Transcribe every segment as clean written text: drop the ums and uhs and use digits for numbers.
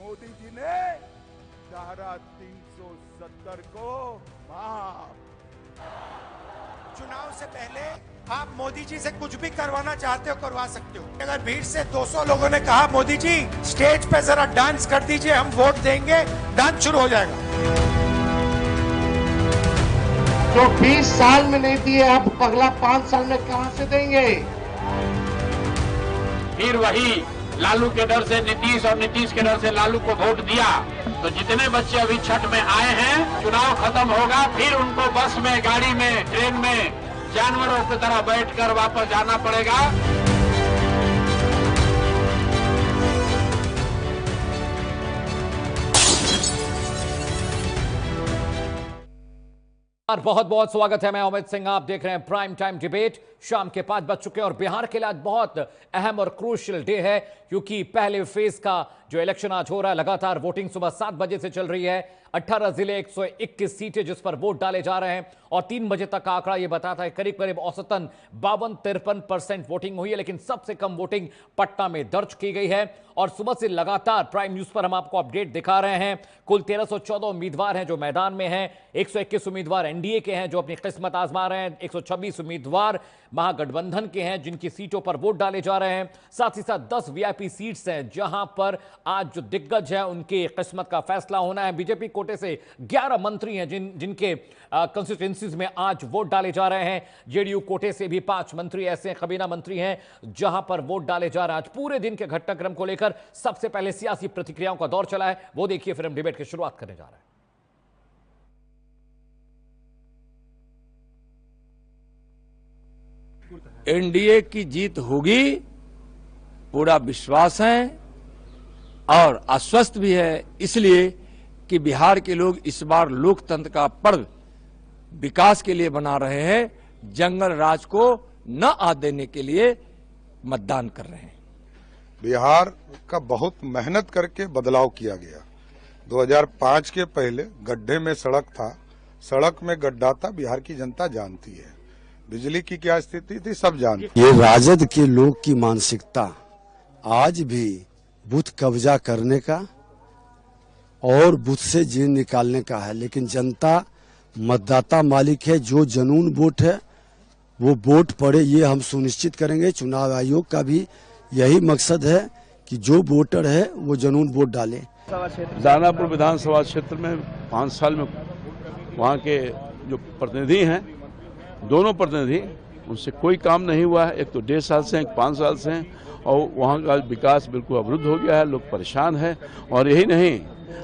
मोदी जी ने धारा 370 को माफ। चुनाव से पहले आप मोदी जी से कुछ भी करवाना चाहते हो करवा सकते हो। अगर भीड़ से 200 लोगों ने कहा मोदी जी स्टेज पे जरा डांस कर दीजिए हम वोट देंगे, डांस शुरू हो जाएगा। जो 20 साल में नहीं दिए आप अगला 5 साल में कहां से देंगे? फिर वही लालू के डर से नीतीश और नीतीश के डर से लालू को वोट दिया तो जितने बच्चे अभी छठ में आए हैं, चुनाव खत्म होगा फिर उनको बस में, गाड़ी में, ट्रेन में जानवरों की तरह बैठकर वापस जाना पड़ेगा। बहुत बहुत स्वागत है। मैं अमित सिंह, आप देख रहे हैं प्राइम टाइम डिबेट। शाम के 5 बज चुके हैं और बिहार के लिए आज बहुत अहम और क्रूशियल डे है क्योंकि पहले फेज का जो इलेक्शन आज हो रहा है, लगातार वोटिंग सुबह 7 बजे से चल रही है। 18 जिले, 121 सीटें जिस पर वोट डाले जा रहे हैं और 3 बजे तक का आंकड़ा यह बताता है करीब करीब औसतन 52-53% वोटिंग हुई है, लेकिन सबसे कम वोटिंग पटना में दर्ज की गई है। और सुबह से लगातार प्राइम न्यूज पर हम आपको अपडेट दिखा रहे हैं। कुल 1314 उम्मीदवार हैं जो मैदान में हैं। 121 उम्मीदवार एनडीए के हैं जो अपनी किस्मत आजमा रहे हैं। 126 उम्मीदवार महागठबंधन के हैं जिनकी सीटों पर वोट डाले जा रहे हैं। साथ ही साथ 10 वीआईपी सीट्स हैं जहां पर आज जो दिग्गज है उनकी किस्मत का फैसला होना है। बीजेपी कोटे से 11 मंत्री हैं जिनके कंस्टिट्यूएंसीज में आज वोट डाले जा रहे हैं। जेडीयू कोटे से भी 5 मंत्री ऐसे कबीना मंत्री हैं जहां पर वोट डाले जा रहे हैं। आज पूरे दिन के घटनाक्रम को लेकर सबसे पहले सियासी प्रतिक्रियाओं का दौर चला है, वो देखिए फिर हम डिबेट की शुरुआत करने जा रहे हैं। एनडीए की जीत होगी, पूरा विश्वास है और आश्वस्त भी है, इसलिए कि बिहार के लोग इस बार लोकतंत्र का पर्व विकास के लिए बना रहे हैं, जंगल राज को न आ देने के लिए मतदान कर रहे हैं। बिहार का बहुत मेहनत करके बदलाव किया गया। 2005 के पहले गड्ढे में सड़क था, सड़क में गड्ढा था, बिहार की जनता जानती है। बिजली की क्या स्थिति थी सब जानती। ये राजद के लोग की मानसिकता आज भी बूथ कब्जा करने का और बूथ से जीन निकालने का है, लेकिन जनता मतदाता मालिक है। जो जनून वोट है वो वोट पड़े, ये हम सुनिश्चित करेंगे। चुनाव आयोग का भी यही मकसद है कि जो वोटर है वो जनून वोट डाले। दानापुर विधानसभा क्षेत्र में 5 साल में वहाँ के जो प्रतिनिधि हैं, दोनों प्रतिनिधि, उनसे कोई काम नहीं हुआ है। एक तो 1.5 साल से, एक 5 साल से हैं और वहाँ का विकास बिल्कुल अवरुद्ध हो गया है। लोग परेशान हैं और यही नहीं,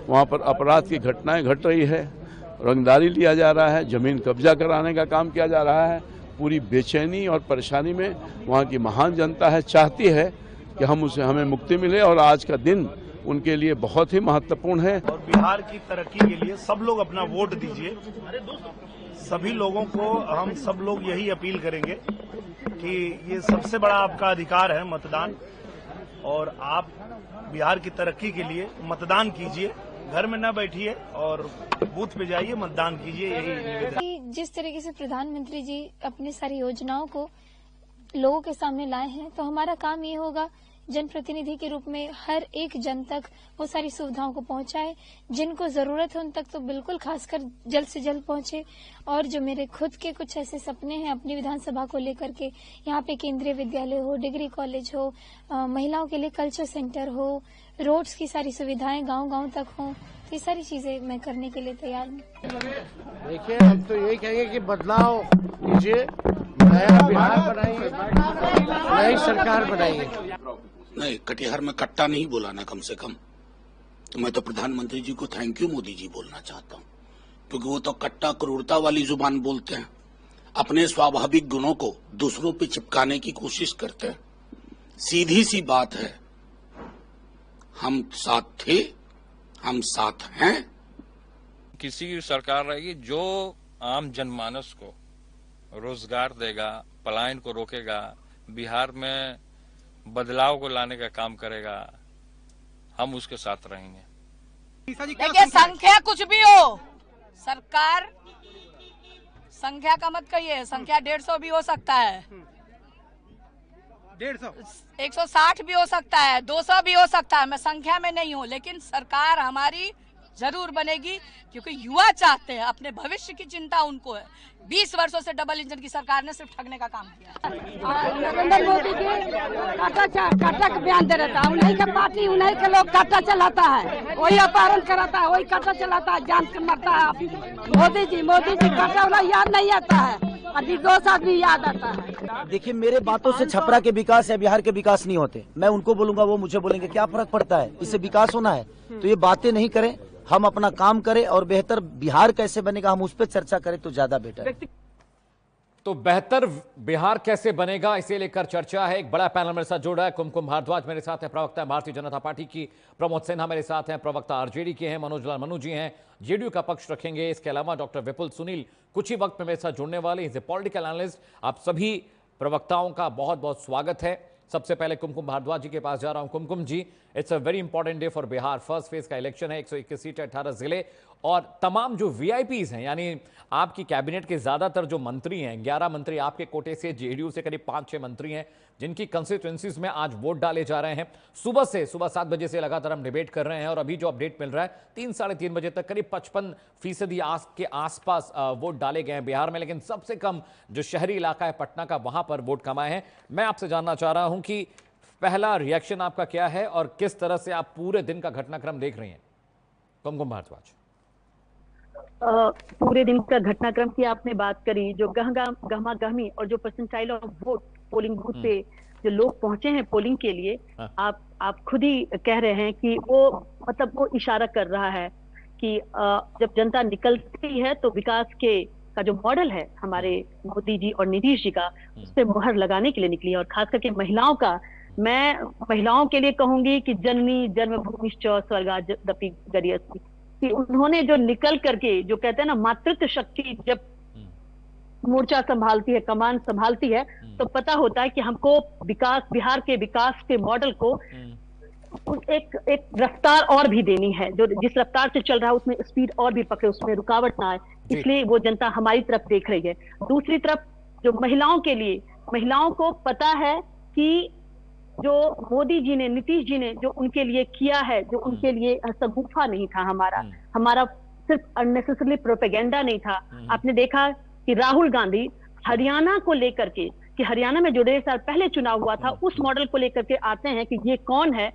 वहाँ पर अपराध की घटनाएं घट रही है, रंगदारी लिया जा रहा है, जमीन कब्जा कराने का काम किया जा रहा है। पूरी बेचैनी और परेशानी में वहाँ की महान जनता है, चाहती है कि हमें मुक्ति मिले और आज का दिन उनके लिए बहुत ही महत्वपूर्ण है। और बिहार की तरक्की के लिए सब लोग अपना वोट दीजिए। सभी लोगों को हम सब लोग यही अपील करेंगे कि ये सबसे बड़ा आपका अधिकार है मतदान, और आप बिहार की तरक्की के लिए मतदान कीजिए, घर में न बैठिए और बूथ पे जाइए, मतदान कीजिए। यही निवेदन। जिस तरीके से प्रधानमंत्री जी अपनी सारी योजनाओं को लोगों के सामने लाए हैं, तो हमारा काम ये होगा जनप्रतिनिधि के रूप में हर एक जन तक वो सारी सुविधाओं को पहुंचाए। जिनको जरूरत है उन तक तो बिल्कुल खासकर जल्द से जल्द पहुंचे। और जो मेरे खुद के कुछ ऐसे सपने हैं अपनी विधानसभा को लेकर के, यहाँ पे केंद्रीय विद्यालय हो, डिग्री कॉलेज हो, महिलाओं के लिए कल्चर सेंटर हो, रोड्स की सारी सुविधाएं गांव-गांव तक हो, ये सारी चीजें मैं करने के लिए तैयार हूँ। देखिए, हम तो यही कहेंगे कि बदलाव कीजिए, नया बिहार बनाइए, नई सरकार बनाइए। नहीं, कटिहार में कट्टा नहीं बोला ना, कम से कम तो मैं तो प्रधानमंत्री जी को थैंक यू मोदी जी बोलना चाहता हूँ, क्योंकि वो तो कट्टा क्रूरता वाली जुबान बोलते हैं, अपने स्वाभाविक गुणों को दूसरों पे चिपकाने की कोशिश करते हैं। सीधी सी बात है, हम साथ थे, हम साथ हैं। किसी की सरकार रहेगी जो आम जनमानस को रोजगार देगा, पलायन को रोकेगा, बिहार में बदलाव को लाने का काम करेगा, हम उसके साथ रहेंगे। देखिए, संख्या कुछ भी हो, सरकार संख्या का मत कहिए, संख्या 150 भी हो सकता है। 160 भी हो सकता है, 200 भी हो सकता है, मैं संख्या में नहीं हूँ, लेकिन सरकार हमारी जरूर बनेगी क्योंकि युवा चाहते हैं, अपने भविष्य की चिंता उनको है। 20 वर्षों से डबल इंजन की सरकार ने सिर्फ ठगने का काम किया। नरेंद्र मोदी जी काटा बयान दे रहता है, उन्हीं का पार्टी उन्हीं के लोग काटा चलाता है, वही अपहरण कराता है, वही काटा चलाता है, जान से मरता है। मोदी जी काटा वाला याद नहीं आता है, अभी 2 आदमी याद आता है। देखिए, मेरे बातों से छपरा के विकास या बिहार के विकास नहीं होते। मैं उनको बोलूंगा, वो मुझे बोलेंगे, क्या फर्क पड़ता है, इससे विकास होना है। तो ये बातें नहीं करें, हम अपना काम करें और बेहतर बिहार कैसे बनेगा हम उस पर चर्चा करें तो ज्यादा बेटर है। तो बेहतर बिहार कैसे बनेगा इसे लेकर चर्चा है। एक बड़ा पैनल मेरे साथ जुड़ रहा है। कुमकुम भारद्वाज मेरे साथ है, प्रवक्ता है भारतीय जनता पार्टी की। प्रमोद सिन्हा मेरे साथ हैं, प्रवक्ता आरजेडी के हैं। मनोज लाल मनु जी हैं, जेडीयू का पक्ष रखेंगे। इसके अलावा डॉक्टर विपुल सुनील कुछ ही वक्त में मेरे साथ जुड़ने वाले, इज ए पॉलिटिकल एनालिस्ट। आप सभी प्रवक्ताओं का बहुत बहुत स्वागत है। सबसे पहले कुमकुम भारद्वाज जी के पास जा रहा हूं। Kumkum ji, it's a very important day for Bihar. First phase का इलेक्शन है, 121 सीटें, 18 जिले और तमाम जो वीआईपीज हैं, यानी आपकी कैबिनेट के ज्यादातर जो मंत्री हैं, 11 मंत्री आपके कोटे से, जेडीयू से करीब 5-6 मंत्री हैं जिनकी कंस्टिट्यूएंसीज में आज वोट डाले जा रहे हैं। सुबह 7 बजे से लगातार हम डिबेट कर रहे हैं और अभी जो अपडेट मिल रहा है 3-3:30 बजे तक करीब 55% के आसपास वोट डाले गए हैं बिहार में। लेकिन सबसे कम जो शहरी इलाका है पटना का, वहां पर वोट कम आए हैं। मैं आपसे जानना चाह रहा हूं कि पहला रिएक्शन आपका क्या है और किस तरह से आप पूरे दिन का घटनाक्रम देख रहे हैं। कुमकुम भारद्वाज। पूरे दिन का घटनाक्रम की आपने बात करी, जो गहमा गहमी और जो percentile of vote polling booth पे जो लोग पहुंचे हैं पोलिंग के लिए, आप खुद ही कह रहे हैं कि वो इशारा कर रहा है कि जब जनता निकलती है तो विकास का जो मॉडल है हमारे मोदी जी और नीतीश जी का, उस पर मुहर लगाने के लिए निकली है। और खास करके महिलाओं का, मैं महिलाओं के लिए कहूंगी कि जननी जन्मभूमिश्च स्वर्गादपि गरीयसी, कि उन्होंने जो निकल करके, जो कहते हैं ना, मातृत्व शक्ति जब मोर्चा संभालती है, कमान संभालती है, तो पता होता है कि हमको बिहार के विकास के मॉडल को एक रफ्तार और भी देनी है। जो जिस रफ्तार से चल रहा है उसमें स्पीड और भी पकड़े, उसमें रुकावट ना आए, इसलिए वो जनता हमारी तरफ देख रही है। दूसरी तरफ जो महिलाओं के लिए, महिलाओं को पता है कि जो मोदी जी ने, नीतीश जी ने जो उनके लिए किया है, जो उनके लिए सगुफा नहीं था हमारा सिर्फ अननेसेसरी प्रोपेगेंडा नहीं था। आपने देखा कि राहुल गांधी हरियाणा को लेकर के, कि हरियाणा में जो 1.5 साल पहले चुनाव हुआ था, उस मॉडल को लेकर के आते हैं कि ये कौन है,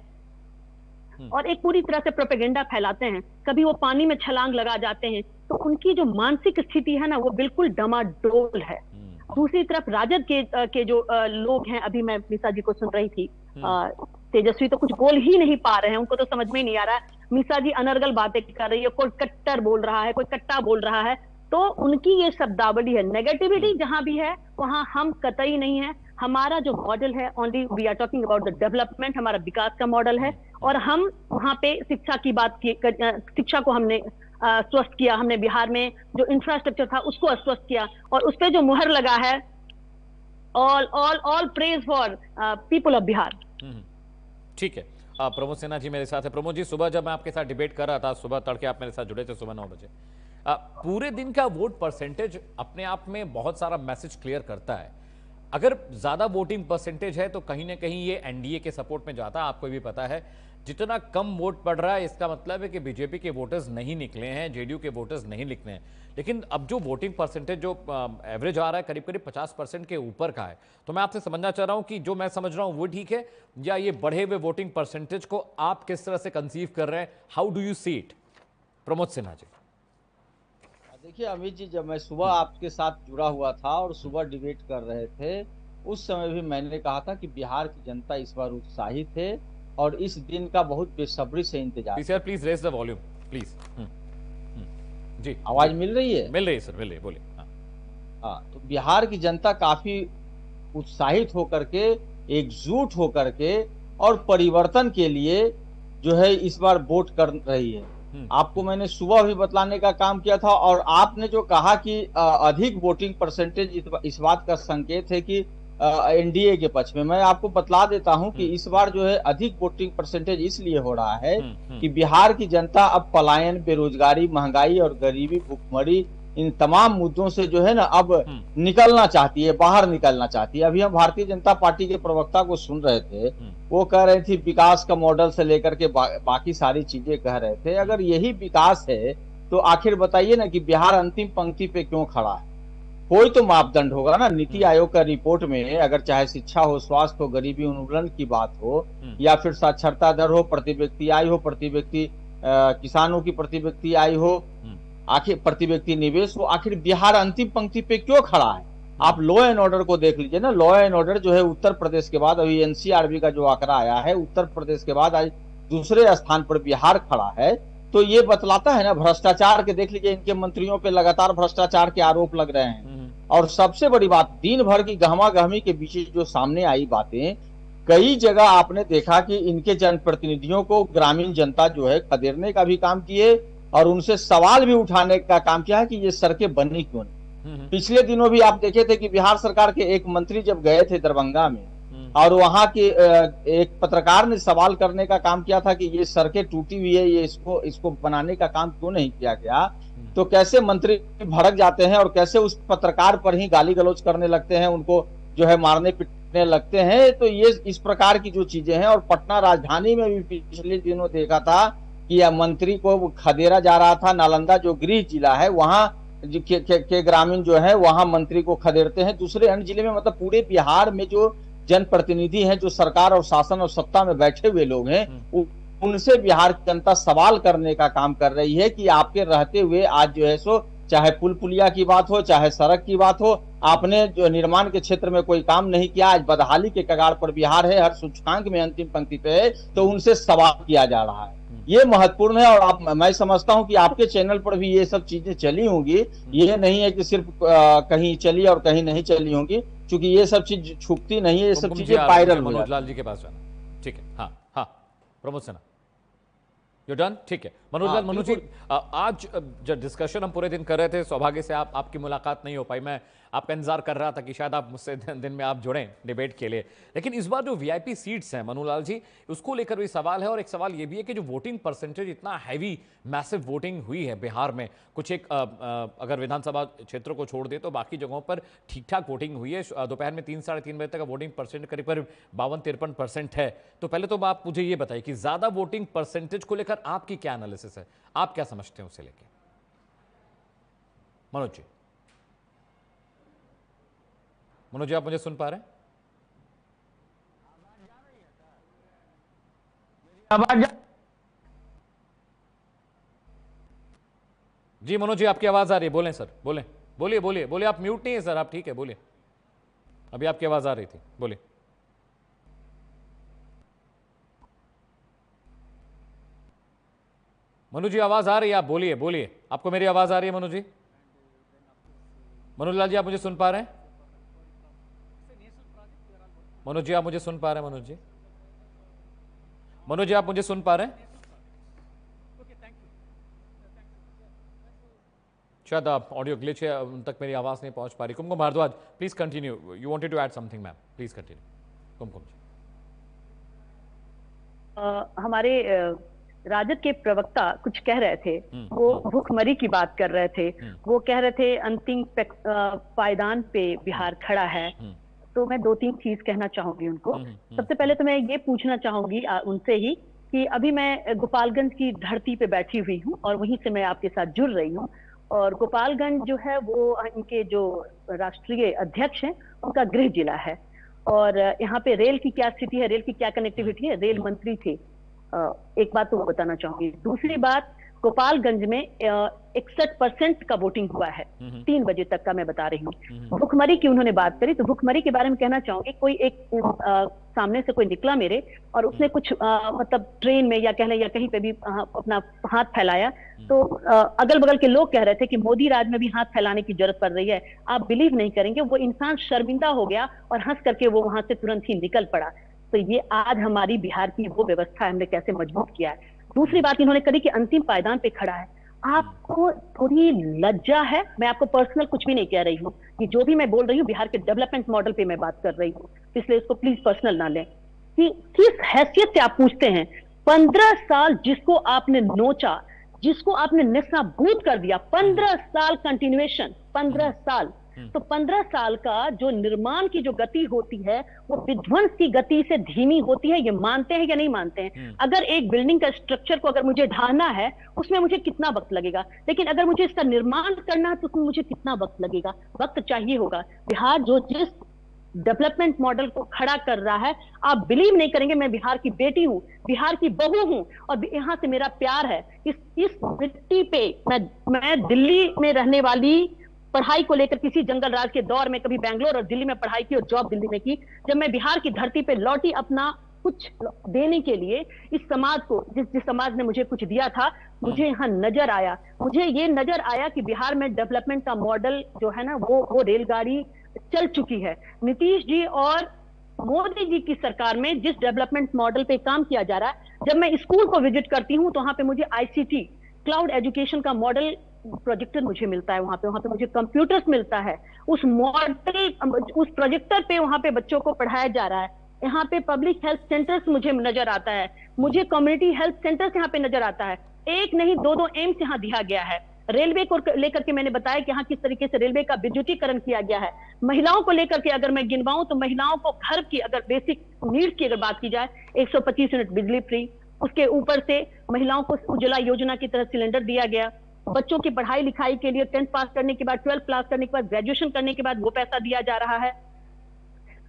और एक पूरी तरह से प्रोपेगेंडा फैलाते हैं। कभी वो पानी में छलांग लगा जाते हैं। तो उनकी जो मानसिक स्थिति है ना, वो बिल्कुल डमाडोल है। दूसरी तरफ राजद के जो लोग हैं, अभी मैं मीसा जी को सुन रही थी, तेजस्वी तो कुछ बोल ही नहीं पा रहे हैं, उनको तो समझ में ही नहीं आ रहा है। मीसा जी अनर्गल बातें कर रही है, कोई कट्टर बोल रहा है, कोई कट्टा बोल रहा है। तो उनकी ये शब्दावली है। नेगेटिविटी जहां भी है वहां हम कतई नहीं है। हमारा जो मॉडल है, only we are talking about the development, हमारा विकास का मॉडल है। और हम वहां पे शिक्षा की बात की, शिक्षा को हमने स्वस्थ किया, हमने बिहार में जो इंफ्रास्ट्रक्चर था उसको स्वस्थ किया, और उस पर जो मुहर लगा है, all praise for people of Bihar. ठीक है। प्रमोद सिन्हा जी मेरे साथ है। प्रमोद जी, सुबह जब मैं आपके साथ डिबेट कर रहा था, सुबह तड़के आप मेरे साथ जुड़े थे सुबह 9 बजे, पूरे दिन का वोट परसेंटेज अपने आप में बहुत सारा मैसेज क्लियर करता है। अगर ज्यादा वोटिंग परसेंटेज है तो कहीं ना कहीं ये एनडीए के सपोर्ट में जाता है, आपको भी पता है। जितना कम वोट पड़ रहा है इसका मतलब है कि बीजेपी के वोटर्स नहीं निकले हैं, जेडीयू के वोटर्स नहीं निकले हैं। लेकिन अब जो वोटिंग परसेंटेज जो एवरेज आ रहा है करीब 50% के ऊपर का है। तो मैं आपसे समझना चाह रहा हूं कि जो मैं समझ रहा हूं वो ठीक है, या ये बढ़े हुए वोटिंग परसेंटेज को आप किस तरह से कंसीव कर रहे हैं? How do you see it? Pramod Sinha ji. देखिए अमित जी, जब मैं सुबह आपके साथ जुड़ा हुआ था और सुबह डिबेट कर रहे थे, उस समय भी मैंने कहा था कि बिहार की जनता इस बार उत्साहित है और इस दिन का बहुत बेसब्री से इंतजार। Please raise the volume please. जी, आवाज मिल रही है? मिल रही है सर, मिल रही है, बोलिए। हाँ, तो बिहार की जनता काफी उत्साहित होकर के, एकजुट होकर के और परिवर्तन के लिए जो है इस बार वोट कर रही है। आपको मैंने सुबह भी बतलाने का काम किया था, और आपने जो कहा कि अधिक वोटिंग परसेंटेज इस बात का संकेत है कि एनडीए के पक्ष में। मैं आपको बतला देता हूं कि इस बार जो है अधिक वोटिंग परसेंटेज इसलिए हो रहा है कि बिहार की जनता अब पलायन, बेरोजगारी, महंगाई और गरीबी, भुखमरी इन तमाम मुद्दों से जो है ना अब निकलना चाहती है, बाहर निकलना चाहती है। अभी हम भारतीय जनता पार्टी के प्रवक्ता को सुन रहे थे, वो कह रहे थे विकास का मॉडल से लेकर के बाकी सारी चीजें कह रहे थे। अगर यही विकास है तो आखिर बताइए ना कि बिहार अंतिम पंक्ति पे क्यों खड़ा है? कोई तो मापदंड होगा ना। नीति आयोग का रिपोर्ट में अगर चाहे शिक्षा हो, स्वास्थ्य हो, गरीबी उन्मूलन की बात हो, या फिर साक्षरता दर हो, प्रति व्यक्ति आय हो, प्रति व्यक्ति किसानों की प्रति व्यक्ति आय हो, आखिर प्रति व्यक्ति निवेश हो, आखिर बिहार अंतिम पंक्ति पे क्यों खड़ा है? आप लॉ एंड ऑर्डर को देख लीजिए ना। लॉ एंड ऑर्डर जो है उत्तर प्रदेश के बाद, अभी एनसीआरबी का जो आंकड़ा आया है, उत्तर प्रदेश के बाद आज दूसरे स्थान पर बिहार खड़ा है। तो ये बतलाता है ना, भ्रष्टाचार के देख लीजिए, इनके मंत्रियों पे लगातार भ्रष्टाचार के आरोप लग रहे हैं। और सबसे बड़ी बात, दिन भर की गहमा गहमी के बीच जो सामने आई बातें, कई जगह आपने देखा कि इनके जनप्रतिनिधियों को ग्रामीण जनता जो है खदेड़ने का भी काम किए और उनसे सवाल भी उठाने का काम किया है कि ये सड़कें बनी क्यों नहीं। पिछले दिनों भी आप देखे थे कि बिहार सरकार के एक मंत्री जब गए थे दरभंगा में और वहां के एक पत्रकार ने सवाल करने का काम किया था कि ये सड़कें टूटी हुई है, ये इसको बनाने का काम क्यों नहीं किया गया। तो कैसे मंत्री भड़क जाते हैं और कैसे उस पत्रकार पर ही गाली गलौज करने लगते हैं, उनको जो है मारने पीटने लगते हैं। तो ये इस प्रकार की जो चीजें हैं, और पटना राजधानी में भी पिछले दिनों देखा था कि मंत्री को खदेड़ा जा रहा था। नालंदा जो गृह जिला है वहां के ग्रामीण जो है वहां मंत्री को खदेड़ते हैं। दूसरे अन्य जिले में, मतलब पूरे बिहार में जो जनप्रतिनिधि हैं, जो सरकार और शासन और सत्ता में बैठे हुए लोग हैं, उनसे बिहार की जनता सवाल करने का काम कर रही है कि आपके रहते हुए आज जो है सो चाहे पुल पुलिया की बात हो, चाहे सड़क की बात हो, आपने जो निर्माण के क्षेत्र में कोई काम नहीं किया। आज बदहाली के कगार पर बिहार है, हर सूचकांक में अंतिम पंक्ति पे है, तो उनसे सवाल किया जा रहा है। ये महत्वपूर्ण है। और मैं समझता हूं कि आपके चैनल पर भी ये सब चीजें चली होंगी। ये नहीं है कि सिर्फ कहीं चली और कहीं नहीं चली होंगी, क्योंकि ये सब चीज छुपती नहीं है, ये सब चीजें वायरल हो जाती है। मनोज लाल जी के पास जाना, ठीक है। हाँ हाँ, प्रमोद सिन्हा, यू डन, ठीक है। मनोज लाल, मनोज जी, आज जब डिस्कशन हम पूरे दिन कर रहे थे, सौभाग्य से आपकी मुलाकात नहीं हो पाई। मैं आपका इंतजार कर रहा था कि शायद आप मुझसे दिन में आप जुड़ें डिबेट के लिए। लेकिन इस बार जो वीआईपी सीट्स हैं मनोज लाल जी, उसको लेकर भी सवाल है। और एक सवाल ये भी है कि जो वोटिंग परसेंटेज, इतना हैवी मैसिव वोटिंग हुई है बिहार में, कुछ एक अगर विधानसभा क्षेत्र को छोड़ दे तो बाकी जगहों पर ठीक ठाक वोटिंग हुई है। दोपहर में 3 साढ़े 3 बजे तक वोटिंग परसेंट करीब 52-53% है। तो पहले तो आप मुझे ये बताइए कि ज्यादा वोटिंग परसेंटेज को लेकर आपकी क्या एनालिसिस है, आप क्या समझते हैं उसे लेकर? मनोज जी, मनोज जी, आप मुझे सुन पा रहे हैं? जी मनोज जी, आपकी आवाज आ रही है, बोलें सर, बोलें, बोलिए बोलिए बोलिए। आप म्यूट नहीं है सर, आप ठीक है, बोलिए। अभी आपकी आवाज आ रही थी, बोलिए। मनोज जी, आवाज आ रही है, आप बोलिए बोलिए। आपको मेरी आवाज आ रही है मनोज जी? मनोज लाल जी, आप मुझे सुन पा रहे हैं? मनोज जी, आप मुझे सुन पा रहे हैं? मनोज जी, मनोज जी, आप मुझे सुन पा रहे हैं? शायद आप ऑडियो ग्लिच है, उन तक मेरी आवाज नहीं पहुंच पा रही। Kumkum Bhardwaj, please continue, you wanted to add something ma'am, please continue. Kumkum ji, हमारे राजद के प्रवक्ता कुछ कह रहे थे, वो भूखमरी की बात कर रहे थे। वो कह रहे थे अंतिम पायदान पे बिहार खड़ा है। तो मैं 2-3 चीज कहना चाहूंगी उनको। सबसे पहले तो मैं ये पूछना चाहूंगी उनसे ही कि अभी मैं गोपालगंज की धरती पे बैठी हुई हूँ और वहीं से मैं आपके साथ जुड़ रही हूँ। और गोपालगंज जो है वो इनके जो राष्ट्रीय अध्यक्ष हैं उनका गृह जिला है। और यहाँ पे रेल की क्या स्थिति है, रेल की क्या कनेक्टिविटी है, रेल मंत्री थे। एक बात तो वो बताना चाहूंगी। दूसरी बात, गोपालगंज में 61% का वोटिंग हुआ है 3 बजे तक का, मैं बता रही हूँ। भुखमरी की उन्होंने बात करी, तो भुखमरी के बारे में कहना चाहूंगी। कोई एक सामने से कोई निकला मेरे और उसने कुछ मतलब ट्रेन में या कह लें या कहीं पे भी अपना हाथ फैलाया, तो अगल बगल के लोग कह रहे थे कि मोदी राज में भी हाथ फैलाने की जरूरत पड़ रही है। आप बिलीव नहीं करेंगे, वो इंसान शर्मिंदा हो गया और हंस करके वो वहां से तुरंत ही निकल पड़ा। तो ये आज हमारी बिहार की वो व्यवस्था हमने कैसे मजबूत किया है। दूसरी बात इन्होंने करी कि अंतिम पायदान पे खड़ा है। आपको थोड़ी लज्जा है? मैं आपको पर्सनल कुछ भी नहीं कह रही हूँ, कि जो भी मैं बोल रही हूँ बिहार के डेवलपमेंट मॉडल पे मैं बात कर रही हूँ, इसलिए इसको प्लीज पर्सनल ना लें। कि किस हैसियत से आप पूछते हैं? 15 साल जिसको आपने नोचा, जिसको आपने नेस्तनाबूद कर दिया। 15 साल कंटिन्यूएशन, 15 साल। तो 15 साल का जो निर्माण की जो गति होती है वो विध्वंस की गति से धीमी होती है। ये मानते हैं या नहीं मानते हैं? अगर एक बिल्डिंग का स्ट्रक्चर को अगर मुझे ढाना है उसमें मुझे कितना वक्त लगेगा, लेकिन अगर मुझे इसका निर्माण करना है तो उसमें मुझे कितना वक्त लगेगा? वक्त चाहिए होगा। बिहार जो जिस डेवलपमेंट मॉडल को खड़ा कर रहा है, आप बिलीव नहीं करेंगे, मैं बिहार की बेटी हूं, बिहार की बहू हूं और यहां से मेरा प्यार है। इस मिट्टी पे मैं दिल्ली में रहने वाली, पढ़ाई को लेकर किसी जंगल राज के दौर में कभी बैंगलोर और दिल्ली में पढ़ाई की और जॉब दिल्ली में की। जब मैं बिहार की धरती पे लौटी अपना कुछ देने के लिए इस समाज को, जिस समाज ने मुझे कुछ दिया था, मुझे यहाँ नजर आया, मुझे ये नजर आया कि बिहार में डेवलपमेंट का मॉडल जो है ना वो रेलगाड़ी चल चुकी है। नीतीश जी और मोदी जी की सरकार में जिस डेवलपमेंट मॉडल पे काम किया जा रहा है, जब मैं स्कूल को विजिट करती हूँ तो वहां पे मुझे ICT क्लाउड एजुकेशन का मॉडल प्रोजेक्टर मुझे मिलता है, वहां पे मुझे कंप्यूटर्स मिलता है, उस प्रोजेक्टर पे वहां पे बच्चों को पढ़ाया जा रहा है। यहाँ पे पब्लिक हेल्थ सेंटर्स मुझे नजर आता है, मुझे कम्युनिटी हेल्थ सेंटर्स यहाँ पे नजर आता है। एक नहीं दो एम्स यहाँ दिया गया है। रेलवे को लेकर के मैंने बताया कि यहाँ किस तरीके से रेलवे का विद्युतीकरण किया गया है। महिलाओं को लेकर के अगर मैं गिनवाऊं तो महिलाओं को घर की अगर बेसिक नीड्स की अगर बात की जाए, 125 यूनिट बिजली फ्री, उसके ऊपर से महिलाओं को उज्ज्वला योजना की तरह सिलेंडर दिया गया। बच्चों की पढ़ाई लिखाई के लिए 10th पास करने के बाद, 12th पास करने के बाद, ग्रेजुएशन करने के बाद वो पैसा दिया जा रहा है।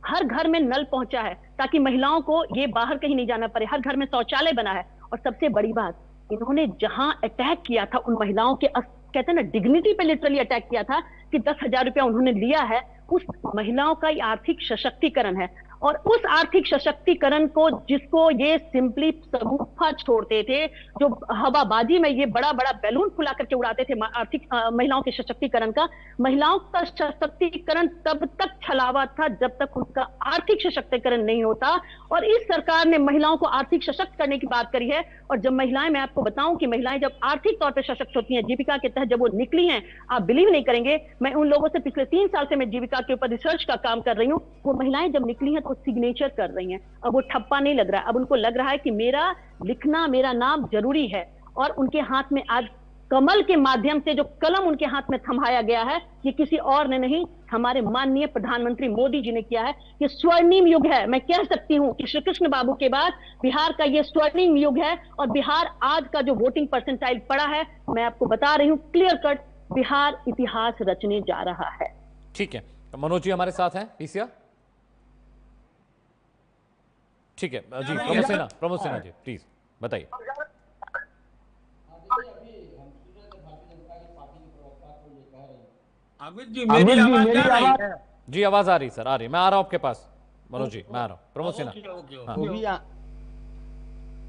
हर घर में नल पहुंचा है ताकि महिलाओं को ये बाहर कहीं नहीं जाना पड़े। हर घर में शौचालय बना है। और सबसे बड़ी बात, इन्होंने जहां अटैक किया था उन महिलाओं के, कहते हैं ना, डिग्निटी पे लिटरली अटैक किया था कि 10,000 रुपया उन्होंने लिया है, उस महिलाओं का आर्थिक सशक्तिकरण है। और उस आर्थिक सशक्तिकरण को जिसको ये सिंपली सगुफा छोड़ते थे, जो हवाबाजी में ये बड़ा बड़ा बैलून फुला करके उड़ाते थे आर्थिक महिलाओं के सशक्तिकरण का, महिलाओं का सशक्तिकरण तब तक छलावा था जब तक उनका आर्थिक सशक्तिकरण नहीं होता। और इस सरकार ने महिलाओं को आर्थिक सशक्त करने की बात करी है। और जब महिलाएं, मैं आपको बताऊं कि महिलाएं जब आर्थिक तौर पर सशक्त होती हैं, जीविका के तहत जब वो निकली हैं, आप बिलीव नहीं करेंगे, मैं उन लोगों से पिछले 3 साल से मैं जीविका के ऊपर रिसर्च का काम कर रही हूँ। वो महिलाएं जब निकली हैं तो सिग्नेचर कर रही हैं। अब वो ठप्पा नहीं लग रहा है, अब उनको लग रहा है कि मेरा लिखना, मेरा नाम जरूरी है। और उनके हाथ में आज कमल के माध्यम से जो कलम उनके हाथ में थमाया गया है, ये किसी और ने नहीं, हमारे माननीय प्रधानमंत्री मोदी जी ने किया है। ये स्वर्णिम युग है। मैं कह सकती हूँ कि श्री कृष्ण बाबू के बाद बिहार का ये स्वर्णिम युग है। और बिहार आज का जो वोटिंग परसेंटाइल पड़ा है, मैं आपको बता रही हूँ क्लियर कट, बिहार इतिहास रचने जा रहा है। ठीक है, मनोज जी हमारे साथ हैं, पीसीआर। ठीक है जी, प्रमोद सिन्हा जी प्लीज बताइए। जी आवाज आ रही सर, आ रही, मैं आ रहा हूं आपके पास मनोज जी, मैं आ रहा हूं। प्रमोद सिन्हा,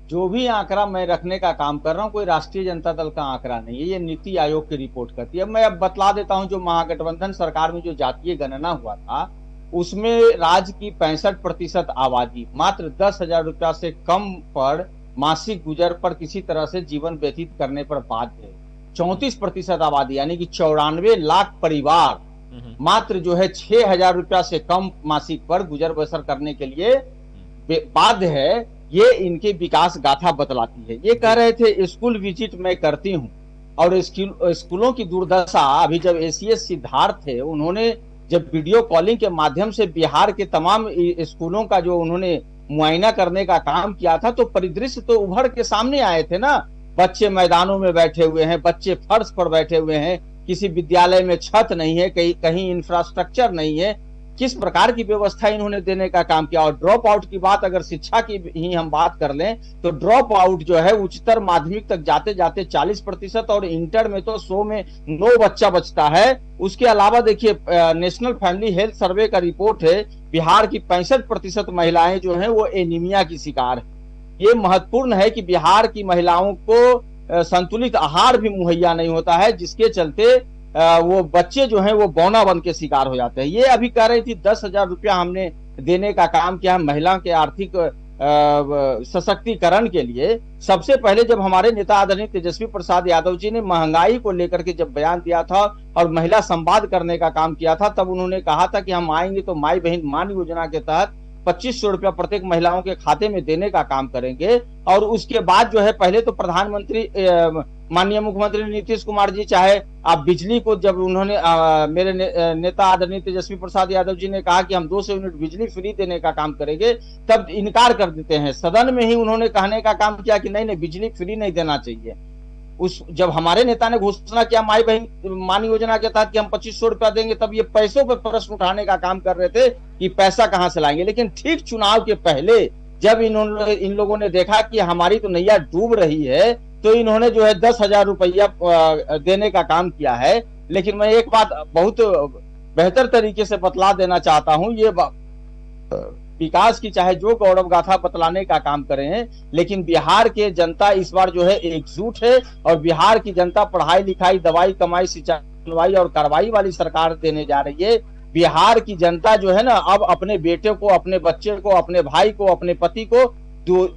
जो भी आंकड़ा मैं रखने का काम कर रहा हूं, कोई राष्ट्रीय जनता दल का आंकड़ा नहीं है, ये नीति आयोग की रिपोर्ट करती है। मैं अब बतला देता हूं, जो महागठबंधन सरकार में जो जातीय गणना हुआ था, उसमें राज्य की 65% आबादी मात्र 10,000 रुपया से कम पर मासिक गुजर पर किसी तरह से जीवन व्यतीत करने पर बाध्य है। 34% आबादी यानी कि 94 लाख परिवार मात्र जो है 6,000 रुपया से कम मासिक पर गुजर बसर करने के लिए बाध्य है। ये इनके विकास गाथा बतलाती है। ये कह रहे थे स्कूल विजिट मैं करती हूँ, और स्कूलों की दुर्दशा, अभी जब ACS सिद्धार्थ थे, उन्होंने जब वीडियो कॉलिंग के माध्यम से बिहार के तमाम स्कूलों का जो उन्होंने मुआयना करने का काम किया था, तो परिदृश्य तो उभर के सामने आए थे ना। बच्चे मैदानों में बैठे हुए हैं, बच्चे फर्श पर बैठे हुए हैं, किसी विद्यालय में छत नहीं है, कहीं इंफ्रास्ट्रक्चर नहीं है। किस प्रकार की व्यवस्था इन्होंने देने का काम किया। और ड्रॉप आउट की बात, अगर शिक्षा की ही हम बात कर लें, तो ड्रॉप आउट जो है उच्चतर माध्यमिक तक जाते जाते 40% और इंटर में तो 100 में 9 बच्चा बचता है। उसके अलावा देखिए, नेशनल फैमिली हेल्थ सर्वे का रिपोर्ट है, बिहार की 65% महिलाएं जो हैं वो एनीमिया की शिकार है। ये महत्वपूर्ण है कि बिहार की महिलाओं को संतुलित आहार भी मुहैया नहीं होता है, जिसके चलते वो बच्चे जो हैं वो बौना बन के शिकार हो जाते हैं। ये अभी कह रही थी 10,000 रुपया हमने देने का काम किया महिला के आर्थिक सशक्तिकरण के लिए। सबसे पहले जब हमारे नेता आदरणीय तेजस्वी प्रसाद यादव जी ने महंगाई को लेकर के जब बयान दिया था और महिला संवाद करने का काम किया था, तब उन्होंने कहा था कि हम आएंगे तो माई बहन मान योजना के तहत 2500 रुपया प्रत्येक महिलाओं के खाते में देने का काम करेंगे। और उसके बाद जो है, पहले तो प्रधानमंत्री माननीय मुख्यमंत्री नीतीश कुमार जी, चाहे आप बिजली को, जब उन्होंने मेरे नेता आदरणीय तेजस्वी प्रसाद यादव जी ने कहा कि हम 200 यूनिट बिजली फ्री देने का काम करेंगे, तब इनकार कर देते हैं। सदन में ही उन्होंने कहने का काम किया कि नहीं बिजली फ्री नहीं देना चाहिए। जब हमारे नेता ने घोषणा किया माई बहन मान योजना के तहत कि हम 2500 रुपया देंगे, तब ये पैसों पर प्रश्न उठाने का काम कर रहे थे कि पैसा कहां से लाएंगे। लेकिन ठीक चुनाव के पहले जब इन लोगों ने देखा कि हमारी तो नैया डूब रही है, तो इन्होंने जो है 10,000 रुपया देने का काम किया है। लेकिन मैं एक बात बहुत बेहतर तरीके से बतला देना चाहता हूं, ये विकास की चाहे जो गौरव गाथा बतलाने का काम करे हैं, लेकिन बिहार के जनता इस बार जो है एकजुट है और बिहार की जनता पढ़ाई लिखाई, दवाई कमाई, सिंचाई सुनवाई और कार्रवाई वाली सरकार देने जा रही है। बिहार की जनता जो है ना, अब अपने बेटे को, अपने बच्चे को, अपने भाई को, अपने पति को